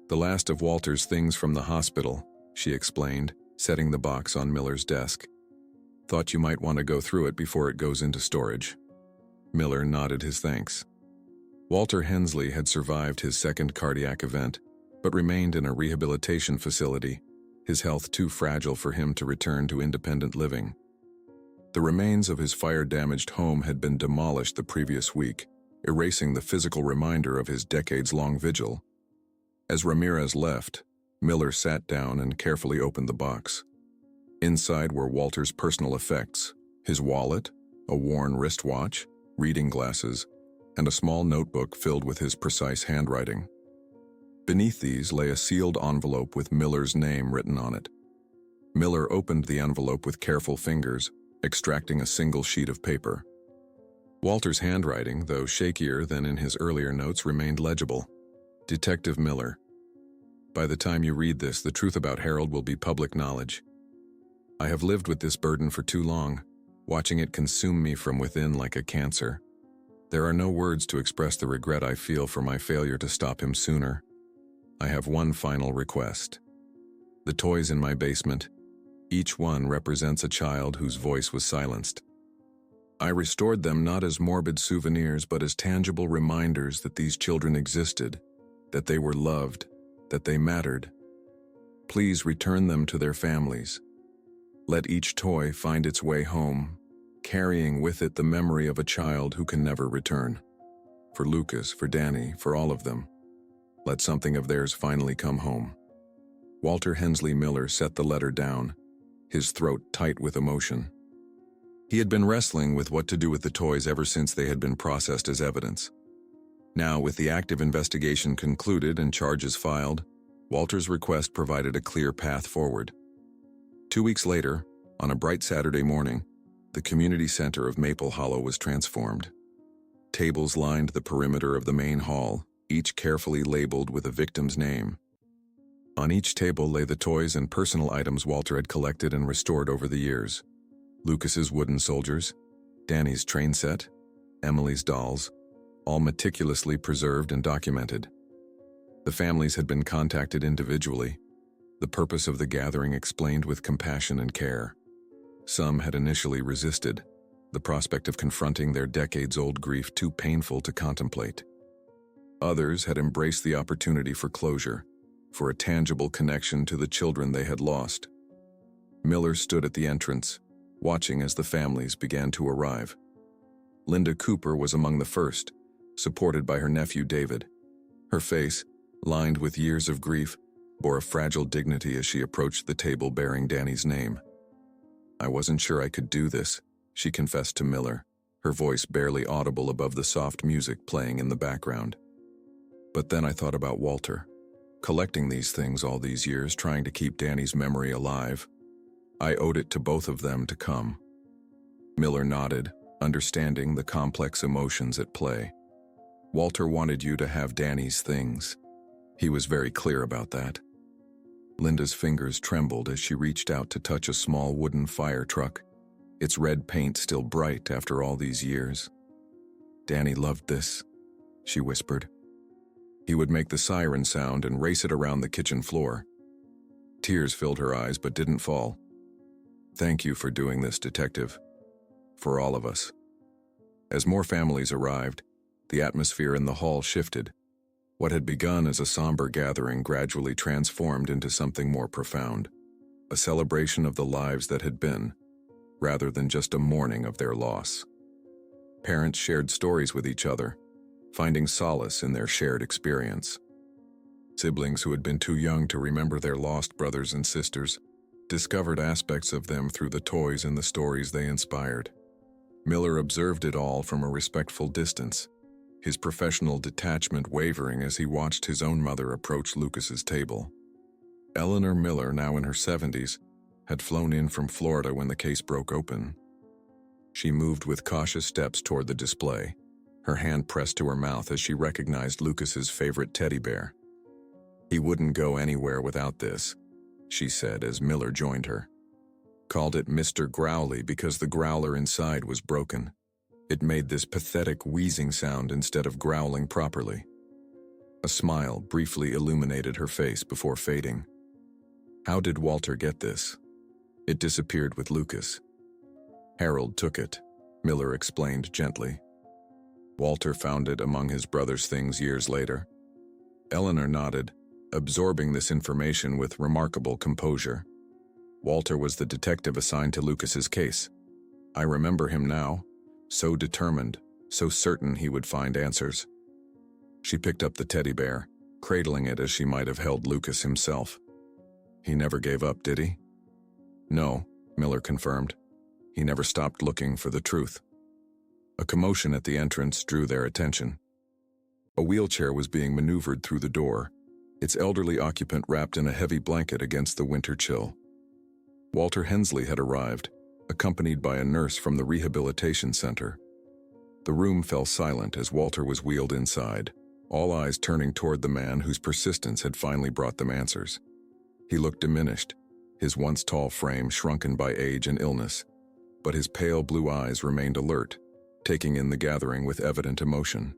"The last of Walter's things from the hospital," she explained, setting the box on Miller's desk. "Thought you might want to go through it before it goes into storage." Miller nodded his thanks. Walter Hensley had survived his second cardiac event, but remained in a rehabilitation facility, his health too fragile for him to return to independent living. The remains of his fire-damaged home had been demolished the previous week, erasing the physical reminder of his decades-long vigil. As Ramirez left, Miller sat down and carefully opened the box. Inside were Walter's personal effects: his wallet, a worn wristwatch, reading glasses, and a small notebook filled with his precise handwriting. Beneath these lay a sealed envelope with Miller's name written on it. Miller opened the envelope with careful fingers, extracting a single sheet of paper. Walter's handwriting, though shakier than in his earlier notes, remained legible. Detective Miller. By the time you read this, the truth about Harold will be public knowledge. I have lived with this burden for too long, watching it consume me from within like a cancer. There are no words to express the regret I feel for my failure to stop him sooner. I have one final request. The toys in my basement, each one represents a child whose voice was silenced. I restored them not as morbid souvenirs but as tangible reminders that these children existed, that they were loved, that they mattered. Please return them to their families. Let each toy find its way home, carrying with it the memory of a child who can never return. For Lucas, for Danny, for all of them. Let something of theirs finally come home. Walter Hensley Miller set the letter down, his throat tight with emotion. He had been wrestling with what to do with the toys ever since they had been processed as evidence. Now, with the active investigation concluded and charges filed, Walter's request provided a clear path forward. 2 weeks later, on a bright Saturday morning, the community center of Maple Hollow was transformed. Tables lined the perimeter of the main hall, each carefully labeled with a victim's name. On each table lay the toys and personal items Walter had collected and restored over the years. Lucas's wooden soldiers, Danny's train set, Emily's dolls, all meticulously preserved and documented. The families had been contacted individually, the purpose of the gathering explained with compassion and care. Some had initially resisted, the prospect of confronting their decades-old grief too painful to contemplate. Others had embraced the opportunity for closure, for a tangible connection to the children they had lost. Miller stood at the entrance, watching as the families began to arrive. Linda Cooper was among the first, supported by her nephew David. Her face, lined with years of grief, bore a fragile dignity as she approached the table bearing Danny's name. I wasn't sure I could do this, she confessed to Miller, her voice barely audible above the soft music playing in the background. But then I thought about Walter, collecting these things all these years, trying to keep Danny's memory alive. I owed it to both of them to come. Miller nodded, understanding the complex emotions at play. Walter wanted you to have Danny's things. He was very clear about that. Linda's fingers trembled as she reached out to touch a small wooden fire truck, its red paint still bright after all these years. Danny loved this, she whispered. He would make the siren sound and race it around the kitchen floor. Tears filled her eyes but didn't fall. Thank you for doing this, Detective. For all of us. As more families arrived, the atmosphere in the hall shifted. What had begun as a somber gathering gradually transformed into something more profound, a celebration of the lives that had been, rather than just a mourning of their loss. Parents shared stories with each other, finding solace in their shared experience. Siblings who had been too young to remember their lost brothers and sisters discovered aspects of them through the toys and the stories they inspired. Miller observed it all from a respectful distance, his professional detachment wavering as he watched his own mother approach Lucas's table. Eleanor Miller, now in her 70s, had flown in from Florida when the case broke open. She moved with cautious steps toward the display, her hand pressed to her mouth as she recognized Lucas's favorite teddy bear. He wouldn't go anywhere without this, she said as Miller joined her. Called it Mr. Growly because the growler inside was broken. It made this pathetic wheezing sound instead of growling properly. A smile briefly illuminated her face before fading. How did Walter get this? It disappeared with Lucas. Harold took it, Miller explained gently. Walter found it among his brother's things years later. Eleanor nodded, absorbing this information with remarkable composure. Walter was the detective assigned to Lucas's case. I remember him now, so determined, so certain he would find answers. She picked up the teddy bear, cradling it as she might have held Lucas himself. He never gave up, did he? No, Miller confirmed. He never stopped looking for the truth. A commotion at the entrance drew their attention. A wheelchair was being maneuvered through the door, its elderly occupant wrapped in a heavy blanket against the winter chill. Walter Hensley had arrived, accompanied by a nurse from the rehabilitation center. The room fell silent as Walter was wheeled inside, all eyes turning toward the man whose persistence had finally brought them answers. He looked diminished, his once tall frame shrunken by age and illness, but his pale blue eyes remained alert, taking in the gathering with evident emotion.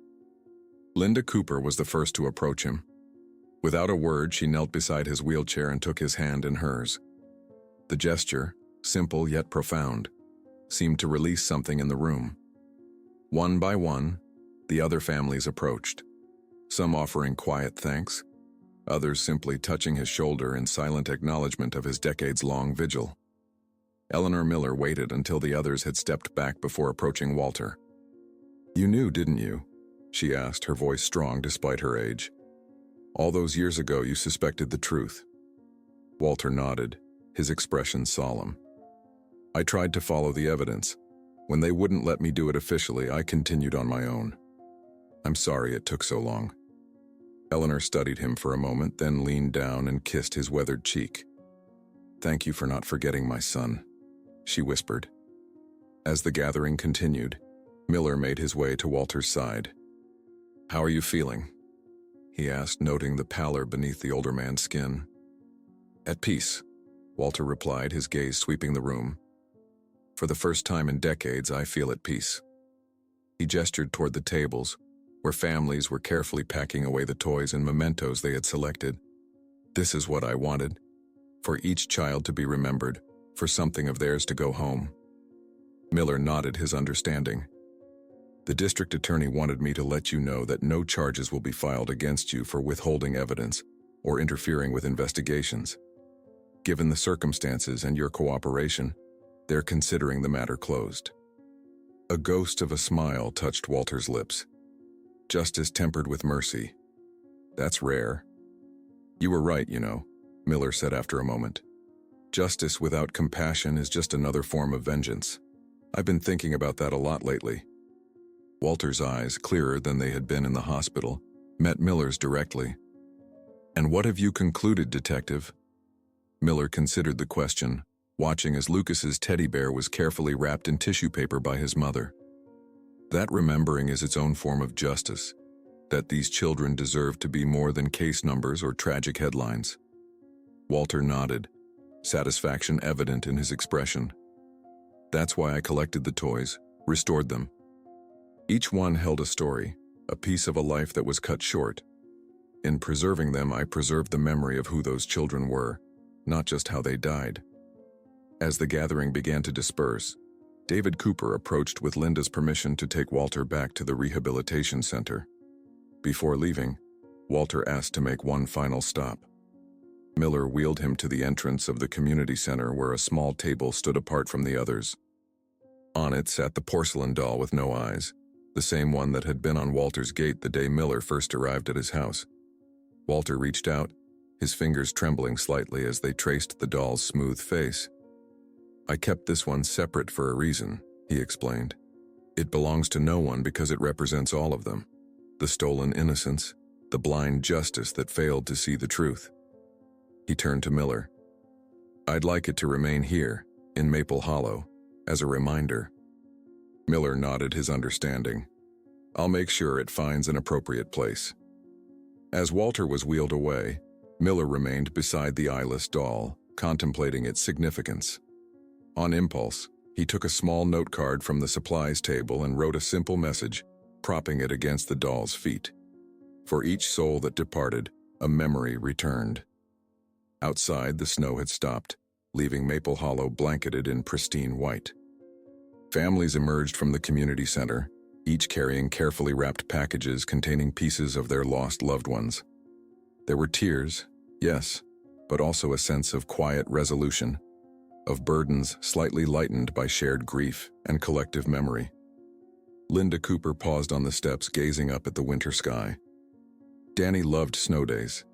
Linda Cooper was the first to approach him. Without a word, she knelt beside his wheelchair and took his hand in hers. The gesture, simple yet profound, seemed to release something in the room. One by one, the other families approached, some offering quiet thanks, others simply touching his shoulder in silent acknowledgement of his decades-long vigil. Eleanor Miller waited until the others had stepped back before approaching Walter. "You knew, didn't you?" she asked, her voice strong despite her age. "All those years ago you suspected the truth." Walter nodded, his expression solemn. "I tried to follow the evidence. When they wouldn't let me do it officially, I continued on my own. I'm sorry it took so long." Eleanor studied him for a moment, then leaned down and kissed his weathered cheek. "Thank you for not forgetting my son," she whispered. As the gathering continued, Miller made his way to Walter's side. "How are you feeling?" he asked, noting the pallor beneath the older man's skin. "At peace," Walter replied, his gaze sweeping the room. "For the first time in decades, I feel at peace." He gestured toward the tables, where families were carefully packing away the toys and mementos they had selected. "This is what I wanted, for each child to be remembered, for something of theirs to go home." Miller nodded his understanding. "The district attorney wanted me to let you know that no charges will be filed against you for withholding evidence or interfering with investigations. Given the circumstances and your cooperation, they're considering the matter closed." A ghost of a smile touched Walter's lips. Justice tempered with mercy. "That's rare." "You were right, you know," Miller said after a moment. "Justice without compassion is just another form of vengeance. I've been thinking about that a lot lately." Walter's eyes, clearer than they had been in the hospital, met Miller's directly. "And what have you concluded, Detective?" Miller considered the question, watching as Lucas's teddy bear was carefully wrapped in tissue paper by his mother. "That remembering is its own form of justice, that these children deserve to be more than case numbers or tragic headlines." Walter nodded, satisfaction evident in his expression. "That's why I collected the toys, restored them. Each one held a story, a piece of a life that was cut short. In preserving them, I preserved the memory of who those children were, not just how they died." As the gathering began to disperse, David Cooper approached with Linda's permission to take Walter back to the rehabilitation center. Before leaving, Walter asked to make one final stop. Miller wheeled him to the entrance of the community center where a small table stood apart from the others. On it sat the porcelain doll with no eyes, the same one that had been on Walter's gate the day Miller first arrived at his house. Walter reached out, his fingers trembling slightly as they traced the doll's smooth face. "I kept this one separate for a reason," he explained. "It belongs to no one because it represents all of them. The stolen innocence, the blind justice that failed to see the truth." He turned to Miller. "I'd like it to remain here, in Maple Hollow, as a reminder." Miller nodded his understanding. "I'll make sure it finds an appropriate place." As Walter was wheeled away, Miller remained beside the eyeless doll, contemplating its significance. On impulse, he took a small note card from the supplies table and wrote a simple message, propping it against the doll's feet. For each soul that departed, a memory returned. Outside, the snow had stopped, leaving Maple Hollow blanketed in pristine white. Families emerged from the community center, each carrying carefully wrapped packages containing pieces of their lost loved ones. There were tears, yes, but also a sense of quiet resolution, of burdens slightly lightened by shared grief and collective memory. Linda Cooper paused on the steps, gazing up at the winter sky. "Danny loved snow days,"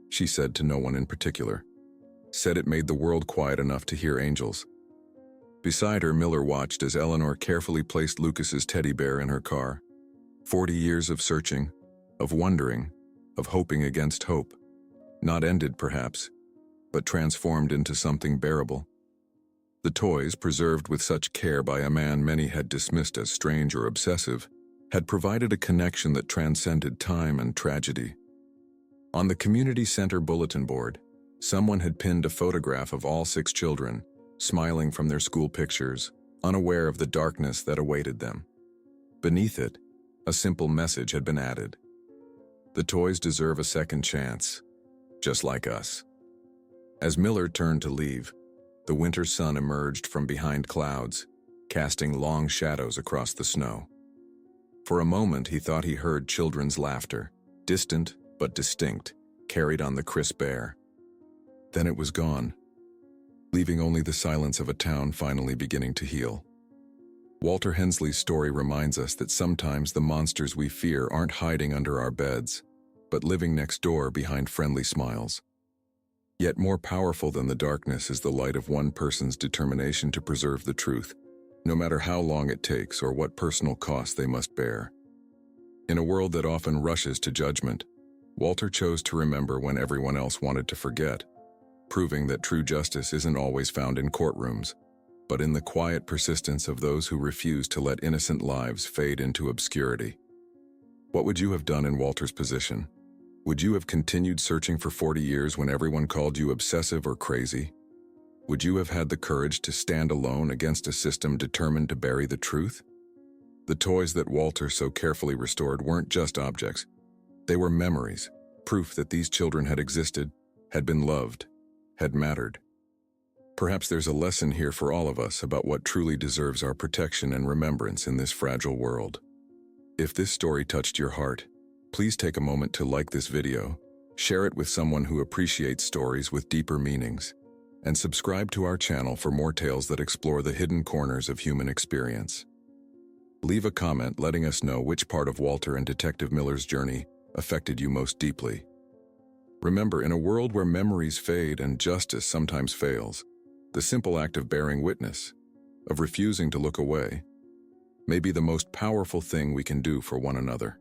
she said to no one in particular. "Said it made the world quiet enough to hear angels." Beside her, Miller watched as Eleanor carefully placed Lucas's teddy bear in her car. 40 years of searching, of wondering, of hoping against hope. Not ended, perhaps, but transformed into something bearable. The toys, preserved with such care by a man many had dismissed as strange or obsessive, had provided a connection that transcended time and tragedy. On the community center bulletin board, someone had pinned a photograph of all 6 children, smiling from their school pictures, unaware of the darkness that awaited them. Beneath it, a simple message had been added. The toys deserve a second chance, just like us. As Miller turned to leave, the winter sun emerged from behind clouds, casting long shadows across the snow. For a moment he thought he heard children's laughter, distant but distinct, carried on the crisp air. Then it was gone, leaving only the silence of a town finally beginning to heal. Walter Hensley's story reminds us that sometimes the monsters we fear aren't hiding under our beds, but living next door behind friendly smiles. Yet more powerful than the darkness is the light of one person's determination to preserve the truth, no matter how long it takes or what personal cost they must bear. In a world that often rushes to judgment, Walter chose to remember when everyone else wanted to forget, proving that true justice isn't always found in courtrooms, but in the quiet persistence of those who refuse to let innocent lives fade into obscurity. What would you have done in Walter's position? Would you have continued searching for 40 years when everyone called you obsessive or crazy? Would you have had the courage to stand alone against a system determined to bury the truth? The toys that Walter so carefully restored weren't just objects. They were memories, proof that these children had existed, had been loved, had mattered. Perhaps there's a lesson here for all of us about what truly deserves our protection and remembrance in this fragile world. If this story touched your heart, please take a moment to like this video, share it with someone who appreciates stories with deeper meanings, and subscribe to our channel for more tales that explore the hidden corners of human experience. Leave a comment letting us know which part of Walter and Detective Miller's journey affected you most deeply. Remember, in a world where memories fade and justice sometimes fails, the simple act of bearing witness, of refusing to look away, may be the most powerful thing we can do for one another.